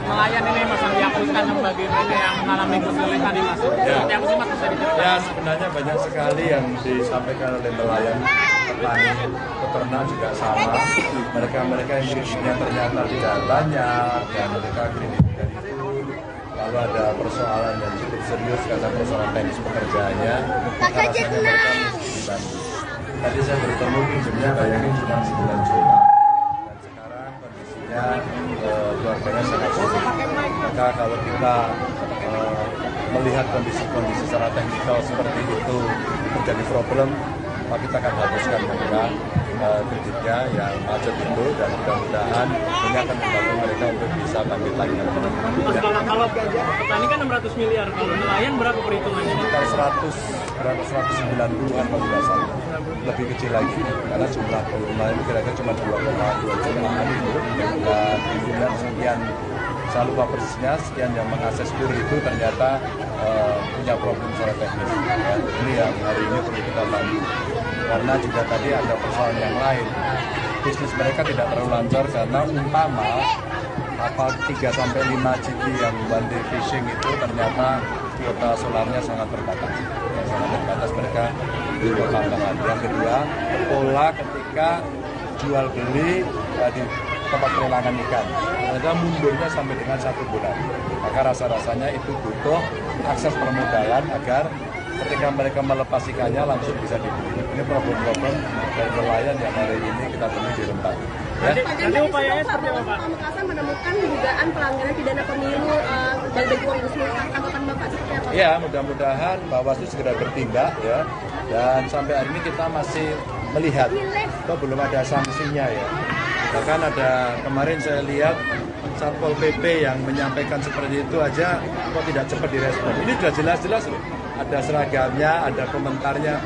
nelayan ini Mas yang dihapuskan bagi mereka yang mengalami kesulitan di Mas. Seperti apa sih Mas bisa diceritakan? Ya sebenarnya banyak sekali yang disampaikan oleh nelayan, petani, peternak juga sama. Mereka yang kreditnya ternyata tidak banyak dan mereka kredit dari itu. Lalu ada persoalan yang cukup serius karena persoalan teknis pekerjaannya. Maka rasanya mereka mesti dibantu. Tadi saya bertemu pinjemnya bayangin cuma 9 juta. Dan sekarang kondisinya keluarganya sangat sulit. Maka kalau kita melihat kondisi secara teknikal seperti itu menjadi problem, maka kita akan hapuskan mereka kreditnya yang macet itu dan mudah-mudahan ini akan membantu mereka untuk bisa bangkit lagi. Kalau petani kan 600 miliar, kalau nelayan berapa perhitungannya? Sekitar 190-an kalau tidak salah, lebih kecil lagi karena jumlah volume itu kira-kira cuma 2,2 jutaan dan kemudian sekian, saya lupa persisnya, sekian yang mengakses kur itu ternyata punya problem secara teknis. Ya, ini yang hari ini perlu kita bantu. Karena juga tadi ada persoalan yang lain. Bisnis mereka tidak terlalu lancar karena umpama kapal 3-5 GT yang one day fishing itu ternyata kuota solarnya sangat terbatas. Sangat terbatas, mereka di tambahan. Yang kedua, pola ketika jual beli di tempat pelelangan ikan. Mereka mundurnya sampai dengan 1 bulan. Maka rasa-rasanya itu butuh akses permodalan agar ketika mereka melepas ikannya langsung bisa dibeli. Ini problem-problem dari nelayan yang hari ini kita temui di Rempang. Ya. Nanti upayanya seperti apa, Pak? Pamekasan menemukan dugaan pelanggaran pidana pemilu bagi uang bisnis. Tanggapan Bapak seperti apa? Ya, mudah-mudahan Bawaslu segera bertindak ya. Dan sampai hari ini kita masih melihat, kok belum ada sanksinya ya. Bahkan ada kemarin saya lihat Satpol PP yang menyampaikan seperti itu aja kok tidak cepat direspon. Ini sudah jelas-jelas loh. Ada seragamnya, ada komentarnya.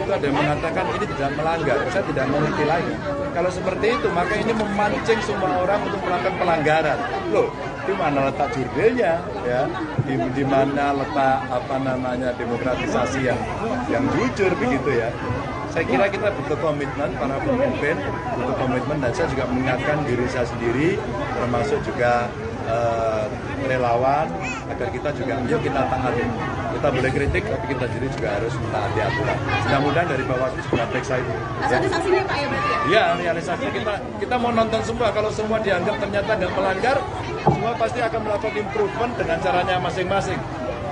Itu ada yang mengatakan ini tidak melanggar. Saya tidak mengerti lagi. Kalau seperti itu, maka ini memancing semua orang untuk melakukan pelanggaran. Loh, di mana letak jurdilnya, ya? Di mana letak demokratisasi yang jujur begitu ya? Saya kira kita butuh komitmen, para pemimpin butuh komitmen, dan saya juga mengingatkan diri saya sendiri, termasuk juga relawan, agar kita juga, yuk kita taati. Kita boleh kritik, tapi kita sendiri juga harus mentaati aturan. Mudah-mudahan dari Bawaslu segera periksa itu. Ada sanksinya Pak ya berarti ya? Ya, realisasinya kita mau nonton semua. Kalau semua dianggap ternyata nggak melanggar, semua pasti akan melakukan improvement dengan caranya masing-masing.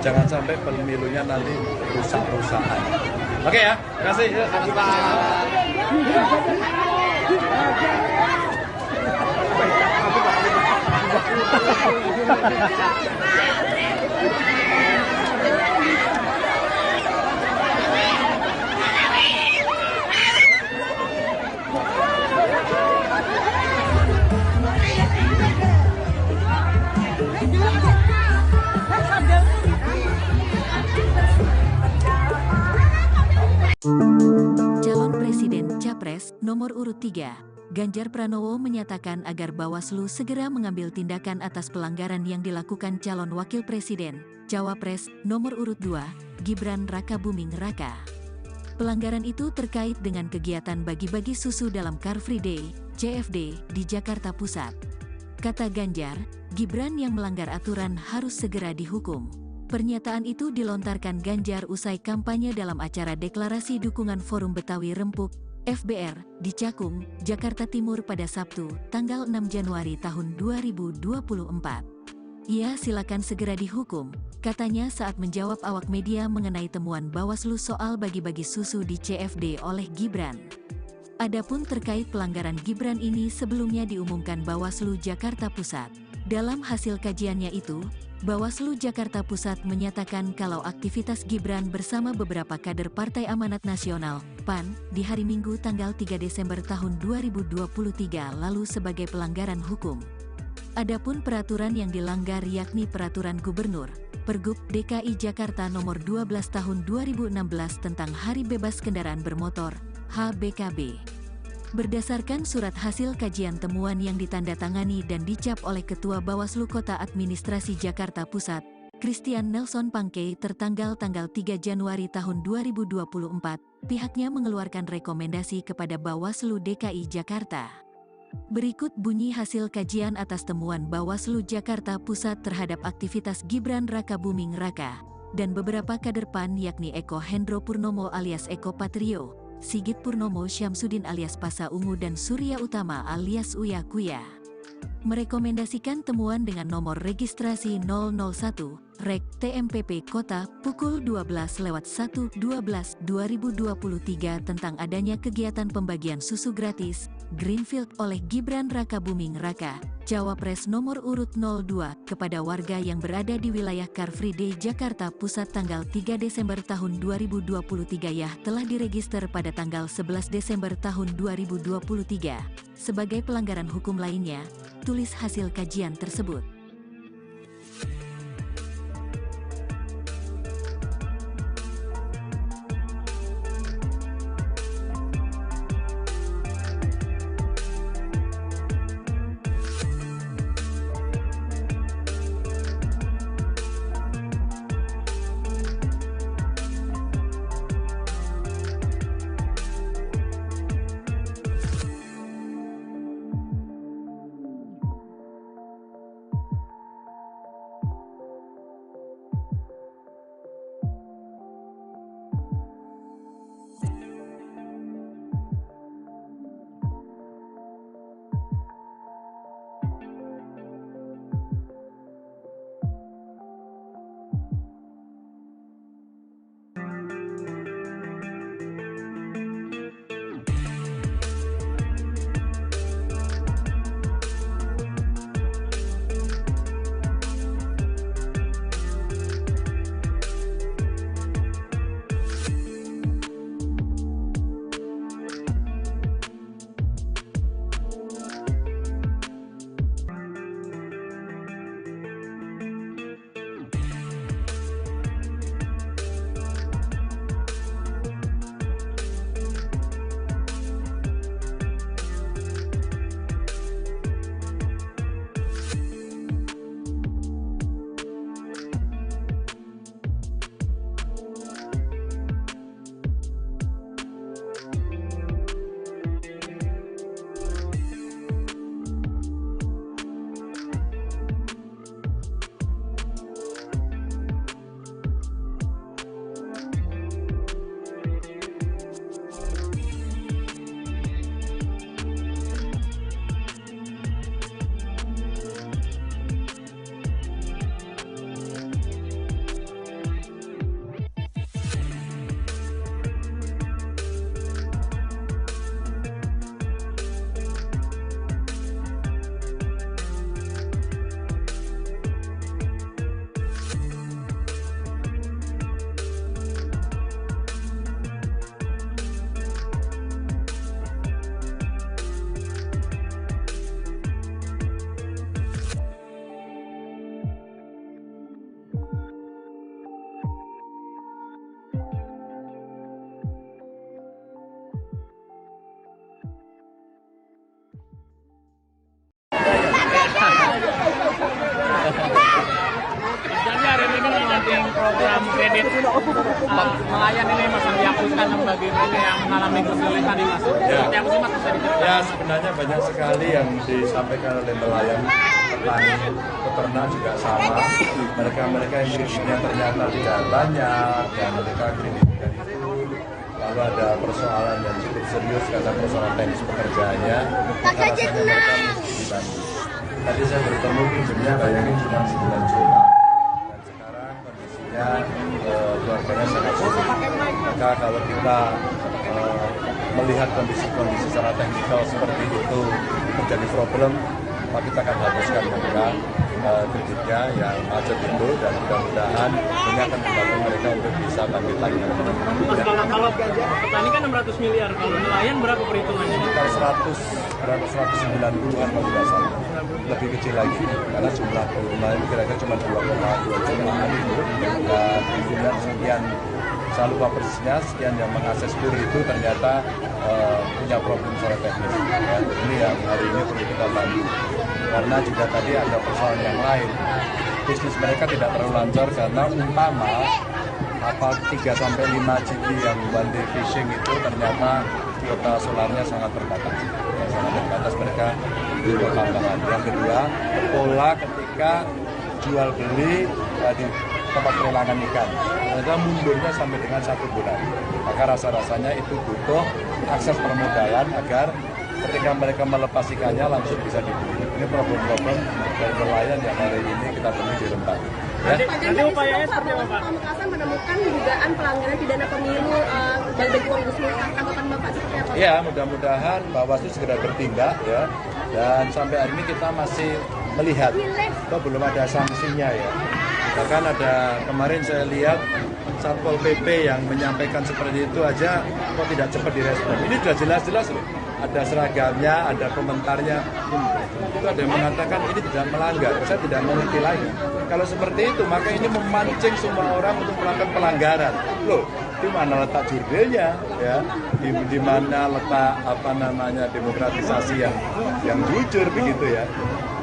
Jangan sampai pemilunya nanti rusak-rusakan. Oke ya, terima kasih. Terima kasih Pak. Calon Presiden Capres nomor urut 3, Ganjar Pranowo menyatakan agar Bawaslu segera mengambil tindakan atas pelanggaran yang dilakukan calon Wakil Presiden, Cawapres nomor urut 2, Gibran Rakabuming Raka. Pelanggaran itu terkait dengan kegiatan bagi-bagi susu dalam Car Free Day, CFD, di Jakarta Pusat. Kata Ganjar, Gibran yang melanggar aturan harus segera dihukum. Pernyataan itu dilontarkan Ganjar usai kampanye dalam acara deklarasi dukungan Forum Betawi Rempuk, FBR, di Cakung, Jakarta Timur pada Sabtu, tanggal 6 Januari tahun 2024. Ia silakan segera dihukum, katanya saat menjawab awak media mengenai temuan Bawaslu soal bagi-bagi susu di CFD oleh Gibran. Adapun terkait pelanggaran Gibran ini sebelumnya diumumkan Bawaslu Jakarta Pusat. Dalam hasil kajiannya itu, Bawaslu Jakarta Pusat menyatakan kalau aktivitas Gibran bersama beberapa kader Partai Amanat Nasional, PAN, di hari Minggu tanggal 3 Desember tahun 2023 lalu sebagai pelanggaran hukum. Adapun peraturan yang dilanggar yakni Peraturan Gubernur, Pergub DKI Jakarta Nomor 12 Tahun 2016 tentang Hari Bebas Kendaraan Bermotor, HBKB. Berdasarkan surat hasil kajian temuan yang ditandatangani dan dicap oleh Ketua Bawaslu Kota Administrasi Jakarta Pusat, Christian Nelson Pangkei tertanggal 3 Januari tahun 2024, pihaknya mengeluarkan rekomendasi kepada Bawaslu DKI Jakarta. Berikut bunyi hasil kajian atas temuan Bawaslu Jakarta Pusat terhadap aktivitas Gibran Rakabuming Raka dan beberapa kader PAN yakni Eko Hendro Purnomo alias Eko Patrio, Sigit Purnomo Syamsuddin alias Pasa Ungu dan Surya Utama alias Uya Kuya. Merekomendasikan temuan dengan nomor registrasi 001, Rek TMPP Kota, pukul 12.1/12/2023 tentang adanya kegiatan pembagian susu gratis, Greenfield oleh Gibran Rakabuming Raka, Cawapres nomor urut 02, kepada warga yang berada di wilayah Car Free Day Jakarta Pusat tanggal 3 Desember tahun 2023 yang telah diregister pada tanggal 11 Desember tahun 2023. Sebagai pelanggaran hukum lainnya, tulis hasil kajian tersebut. program kredit nelayan ini Mas yang dihapuskan bagi mereka yang mengalami kesulitan ini Mas. Seperti apa sih Mas bisa diceritakan? Ya sebenarnya banyak sekali yang disampaikan oleh nelayan, petani, peternak juga sama. Mereka yang kreditnya ternyata tidak banyak dan mereka kredit dari itu. Lalu ada persoalan yang cukup serius karena persoalan teknis pekerjaannya. Maka rasanya mereka mesti dibantu. Tadi saya bertemu pinjemnya bayangin cuma 9 juta. Dan sekarang kondisinya keluarganya sangat sulit. Maka kalau kita melihat kondisi secara teknikal seperti itu menjadi problem, maka kita akan hapuskan mereka kreditnya yang macet itu dan mudah-mudahan ini akan membantu mereka untuk bisa bangkit lagi. Kalau petani kan 600 miliar, kalau nelayan berapa perhitungannya? Sekitar 190-an kalau tidak salah. Lebih kecil lagi karena jumlah nelayan kira-kira cuma 2,2 jutaan itu dan kemudian sekian, saya lupa persisnya, sekian yang mengakses kur itu ternyata punya problem secara teknis. Ya, ini yang hari ini perlu kita bantu. Karena juga tadi ada persoalan yang lain. Bisnis mereka tidak terlalu lancar karena umpama kapal 3-5 GT yang one day fishing itu ternyata kuota solarnya sangat terbatas. Ya, sangat terbatas, mereka butuh tambahan. Yang kedua, pola ketika jual beli di tempat pelelangan ikan. Mereka mundurnya sampai dengan 1 bulan. Maka rasa-rasanya itu butuh akses permodalan agar ketika mereka melepas ikannya langsung bisa dibeli. Ini problem-problem dari nelayan yang hari ini kita temui di Rempang. Ya. Nanti upayanya seperti apa Pak? Pamekasan menemukan dugaan pelanggaran pidana pemilu bagi uang Gusmus. Tanggapan Bapak seperti apa? Ya, mudah-mudahan Bawaslu segera bertindak ya. Dan sampai hari ini kita masih melihat, kok belum ada sanksinya ya. Bahkan ada kemarin saya lihat Satpol PP yang menyampaikan seperti itu aja kok tidak cepat direspon. Ini sudah jelas-jelas loh. Ada seragamnya, ada komentarnya. Itu ada yang mengatakan ini tidak melanggar. Saya tidak mengerti lagi. Kalau seperti itu, maka ini memancing semua orang untuk melakukan pelanggaran. Loh, di mana letak jurdilnya? Ya, di mana letak demokratisasi yang jujur begitu ya?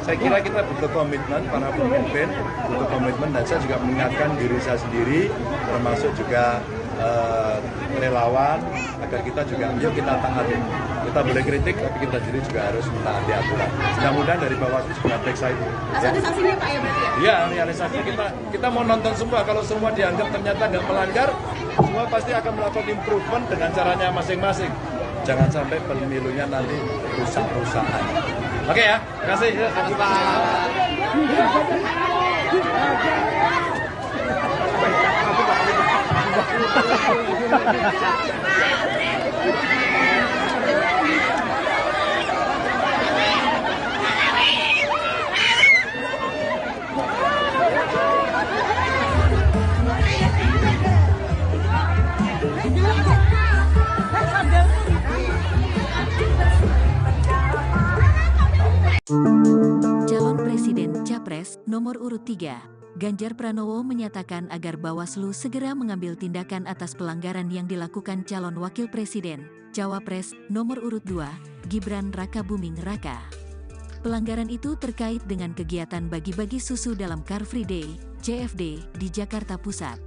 Saya kira kita butuh komitmen, para pemimpin butuh komitmen, dan saya juga mengingatkan diri saya sendiri, termasuk juga relawan, agar kita juga, yuk kita taati. Kita boleh kritik, tapi kita sendiri juga harus mentaati aturan. Mudah-mudahan dari Bawaslu juga periksa itu. Ada sanksinya Pak ya berarti ya? Iya, realisasi kita mau nonton semua. Kalau semua dianggap ternyata nggak melanggar, semua pasti akan melakukan improvement dengan caranya masing-masing. Jangan sampai pemilunya nanti rusak-rusakan. Oke ya, terima kasih. Calon Presiden Capres nomor urut 3, Ganjar Pranowo menyatakan agar Bawaslu segera mengambil tindakan atas pelanggaran yang dilakukan calon Wakil Presiden, Cawapres nomor urut 2, Gibran Rakabuming Raka. Pelanggaran itu terkait dengan kegiatan bagi-bagi susu dalam Car Free Day, CFD, di Jakarta Pusat.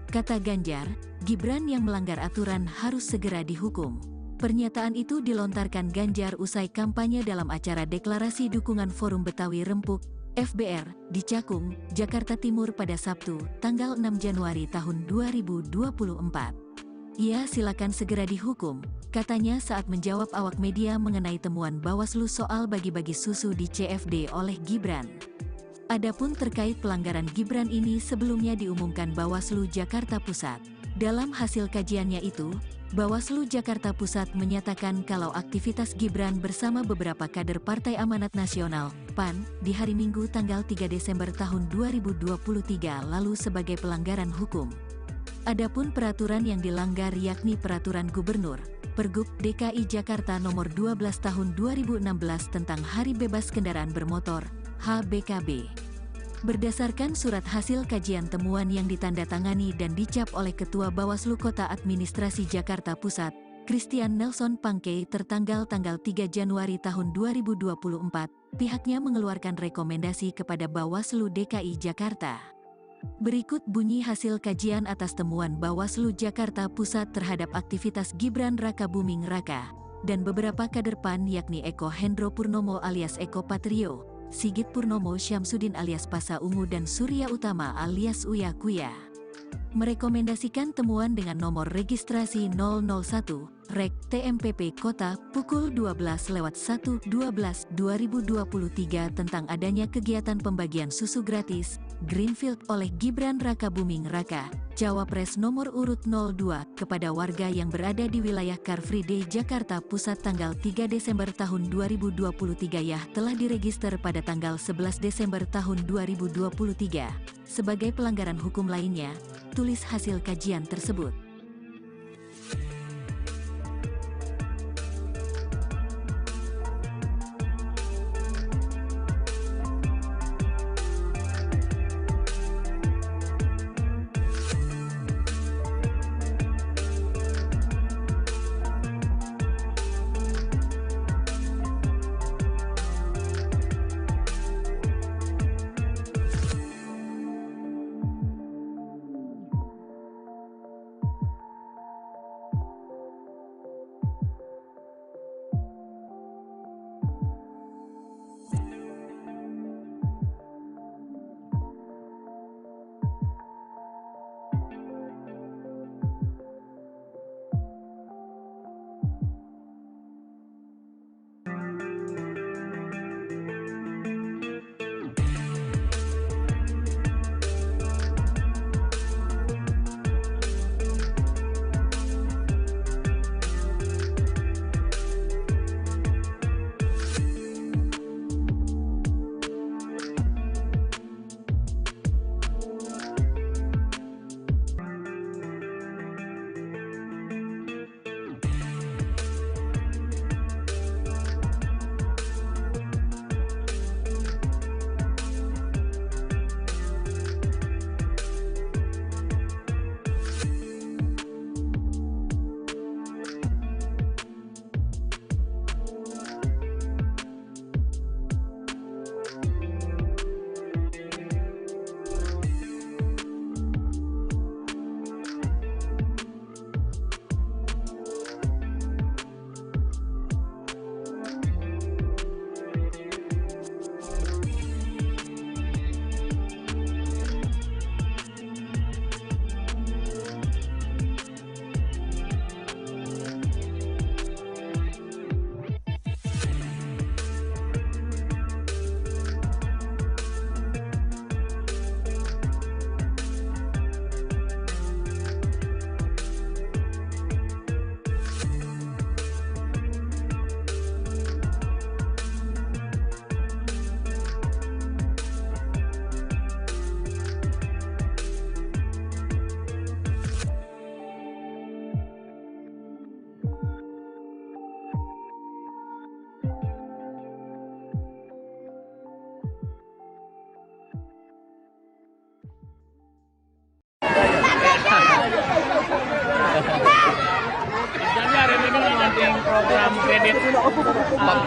Kata Ganjar, Gibran yang melanggar aturan harus segera dihukum. Pernyataan itu dilontarkan Ganjar usai kampanye dalam acara deklarasi dukungan Forum Betawi Rempuk, FBR, di Cakung, Jakarta Timur pada Sabtu, tanggal 6 Januari tahun 2024. Ia silakan segera dihukum, katanya saat menjawab awak media mengenai temuan Bawaslu soal bagi-bagi susu di CFD oleh Gibran. Adapun terkait pelanggaran Gibran ini sebelumnya diumumkan Bawaslu Jakarta Pusat. Dalam hasil kajiannya itu, Bawaslu Jakarta Pusat menyatakan kalau aktivitas Gibran bersama beberapa kader Partai Amanat Nasional, PAN, di hari Minggu tanggal 3 Desember tahun 2023 lalu sebagai pelanggaran hukum. Adapun peraturan yang dilanggar yakni Peraturan Gubernur, Pergub DKI Jakarta Nomor 12 Tahun 2016 tentang Hari Bebas Kendaraan Bermotor, HBKB. Berdasarkan surat hasil kajian temuan yang ditandatangani dan dicap oleh Ketua Bawaslu Kota Administrasi Jakarta Pusat, Christian Nelson Pangkei tertanggal 3 Januari tahun 2024, pihaknya mengeluarkan rekomendasi kepada Bawaslu DKI Jakarta. Berikut bunyi hasil kajian atas temuan Bawaslu Jakarta Pusat terhadap aktivitas Gibran Rakabuming Raka dan beberapa kader PAN yakni Eko Hendro Purnomo alias Eko Patrio, Sigit Purnomo Syamsuddin alias Pasa Ungu dan Surya Utama alias Uya Kuya. Merekomendasikan temuan dengan nomor registrasi 001, Rek TMPP Kota, pukul 12.1/12/2023 tentang adanya kegiatan pembagian susu gratis, Greenfield oleh Gibran Rakabuming Raka, Cawapres nomor urut 02, kepada warga yang berada di wilayah Car Free Day Jakarta Pusat tanggal 3 Desember tahun 2023 telah diregister pada tanggal 11 Desember tahun 2023. Sebagai pelanggaran hukum lainnya, tulis hasil kajian tersebut. program kredit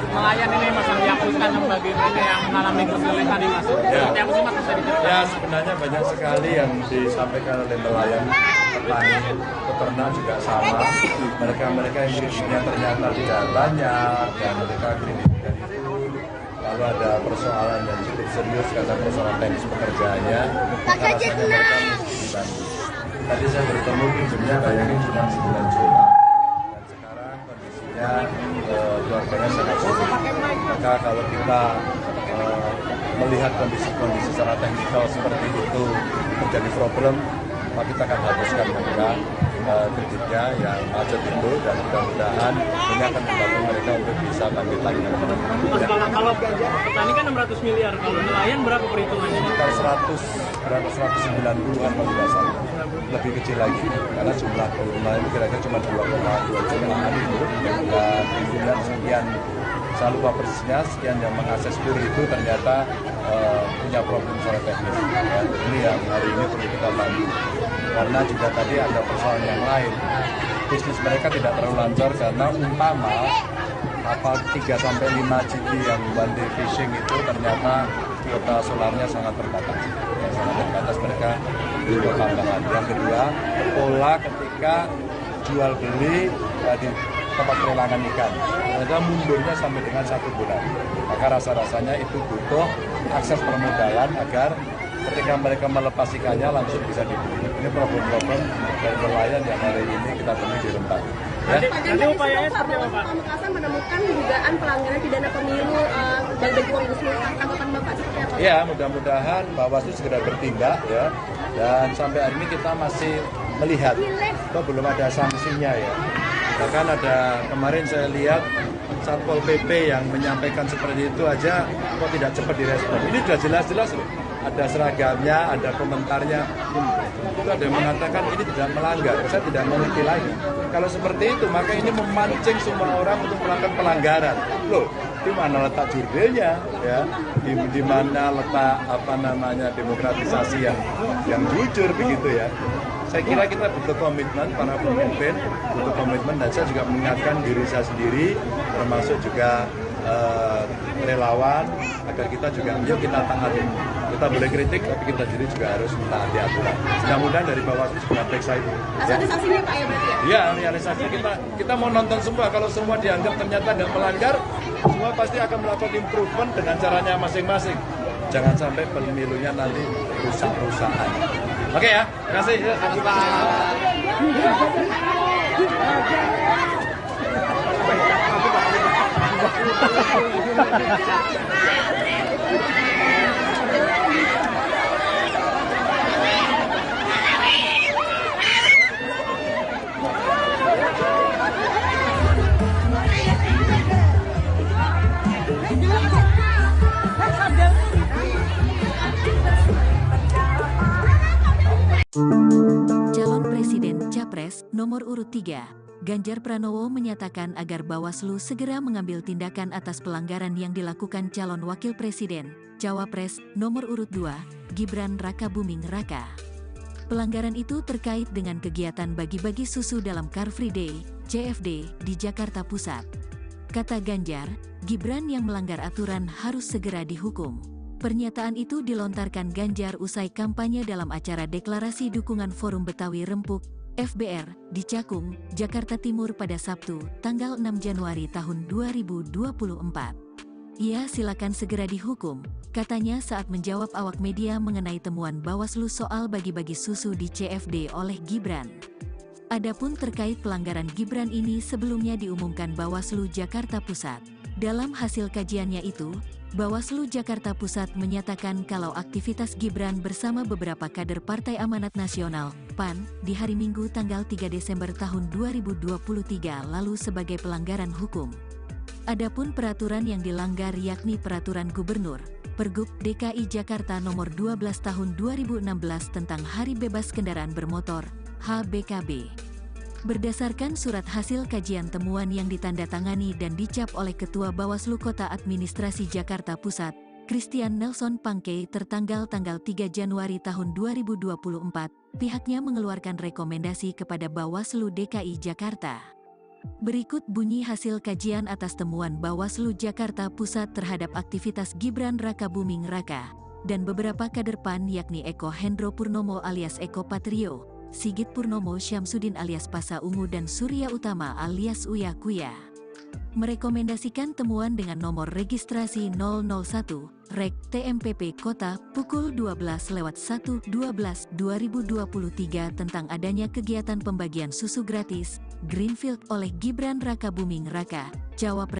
nelayan ini Mas yang dihapuskan bagi mereka yang mengalami kesulitan di Mas. Seperti apa sih Mas bisa diceritakan? Ya sebenarnya banyak sekali yang disampaikan oleh nelayan, petani, peternak juga sama. Mereka yang kreditnya ternyata tidak banyak dan mereka kreditnya itu lalu ada persoalan yang cukup serius karena persoalan teknis pekerjaannya. Rasanya mereka mesti dibantu. Tadi saya bertemu pinjemnya bayangin cuma 9 juta. Keluarganya sangat sulit. Maka kalau kita melihat kondisi-kondisi secara teknikal seperti itu menjadi problem, maka kita akan hapuskan mereka kreditnya yang macet itu dan mudah-mudahan ini akan membantu mereka untuk bisa bangkit lagi. Kalau petani kan 600 miliar, kalau nelayan berapa perhitungannya? Sekitar 190-an kalau tidak salah. Lebih kecil lagi karena jumlah nelayan itu kira-kira cuma 2,2 jutaan itu dan kemudian sekian, saya lupa persisnya, sekian yang mengakses kur itu ternyata punya problem secara teknis. Ya, ini yang hari ini perlu kita bantu. Karena juga tadi ada persoalan yang lain. Bisnis mereka tidak terlalu lancar karena umpama kapal 3-5 GT yang one day fishing itu ternyata kuota solarnya sangat terbatas. Mereka belum tambahan. Yang kedua, pola ketika jual beli di tempat pelelangan ikan, ternyata mundurnya sampai dengan 1 bulan. Maka rasa-rasanya itu butuh akses permodalan agar ketika mereka melepas ikannya langsung bisa dibeli. Ini problem-problem dari nelayan yang hari ini kita temui di Rempang. Ya. Nanti upayanya seperti apa, Pak? Pamekasan menemukan dugaan pelanggaran pidana pemilu bagi uang Gusmus. Tanggapan Bapak seperti apa? Ya, mudah-mudahan Bawaslu segera bertindak ya. Dan sampai hari ini kita masih melihat, kok belum ada sanksinya ya. Bahkan ada kemarin saya lihat Satpol PP yang menyampaikan seperti itu aja kok tidak cepat direspon. Ini sudah jelas-jelas loh. Ada seragamnya, ada komentarnya. Itu ada yang mengatakan ini tidak melanggar. Saya tidak mengerti lagi. Kalau seperti itu, maka ini memancing semua orang untuk melakukan pelanggaran. Loh, di mana letak jurdilnya? Ya, di mana letak demokratisasi yang jujur begitu ya? Saya kira kita butuh komitmen, para pemimpin butuh komitmen, dan saya juga mengingatkan diri saya sendiri, termasuk juga relawan, agar kita juga, yuk kita taati. Kita boleh kritik, tapi kita sendiri juga harus mentaati aturan. Mudah-mudahan dari Bawaslu juga periksa itu. Ada sanksinya Pak ya berarti ya? Iya, realisasi kita mau nonton semua. Kalau semua dianggap ternyata nggak melanggar, semua pasti akan melakukan improvement dengan caranya masing-masing. Jangan sampai pemilunya nanti rusak-rusakan. Oke ya, terima kasih. Terima kasih Pak. Calon Presiden Capres nomor urut 3, Ganjar Pranowo menyatakan agar Bawaslu segera mengambil tindakan atas pelanggaran yang dilakukan calon Wakil Presiden, Cawapres nomor urut 2, Gibran Rakabuming Raka. Pelanggaran itu terkait dengan kegiatan bagi-bagi susu dalam Car Free Day, CFD, di Jakarta Pusat. Kata Ganjar, Gibran yang melanggar aturan harus segera dihukum. Pernyataan itu dilontarkan Ganjar usai kampanye dalam acara deklarasi dukungan Forum Betawi Rempuk, FBR, di Cakung, Jakarta Timur pada Sabtu, tanggal 6 Januari tahun 2024. Ia silakan segera dihukum, katanya saat menjawab awak media mengenai temuan Bawaslu soal bagi-bagi susu di CFD oleh Gibran. Adapun terkait pelanggaran Gibran ini sebelumnya diumumkan Bawaslu Jakarta Pusat. Dalam hasil kajiannya itu, Bawaslu Jakarta Pusat menyatakan kalau aktivitas Gibran bersama beberapa kader Partai Amanat Nasional, PAN, di hari Minggu tanggal 3 Desember tahun 2023 lalu sebagai pelanggaran hukum. Adapun peraturan yang dilanggar yakni Peraturan Gubernur, Pergub DKI Jakarta Nomor 12 Tahun 2016 tentang Hari Bebas Kendaraan Bermotor, HBKB. Berdasarkan surat hasil kajian temuan yang ditandatangani dan dicap oleh Ketua Bawaslu Kota Administrasi Jakarta Pusat, Christian Nelson Pangkei tertanggal 3 Januari tahun 2024, pihaknya mengeluarkan rekomendasi kepada Bawaslu DKI Jakarta. Berikut bunyi hasil kajian atas temuan Bawaslu Jakarta Pusat terhadap aktivitas Gibran Rakabuming Raka dan beberapa kader PAN yakni Eko Hendro Purnomo alias Eko Patrio, Sigit Purnomo Syamsuddin alias Pasa Ungu dan Surya Utama alias Uya Kuya. Merekomendasikan temuan dengan nomor registrasi 001, Rek TMPP Kota, pukul 12.1/12/2023 tentang adanya kegiatan pembagian susu gratis, Greenfield oleh Gibran Rakabuming Raka, Cawapres.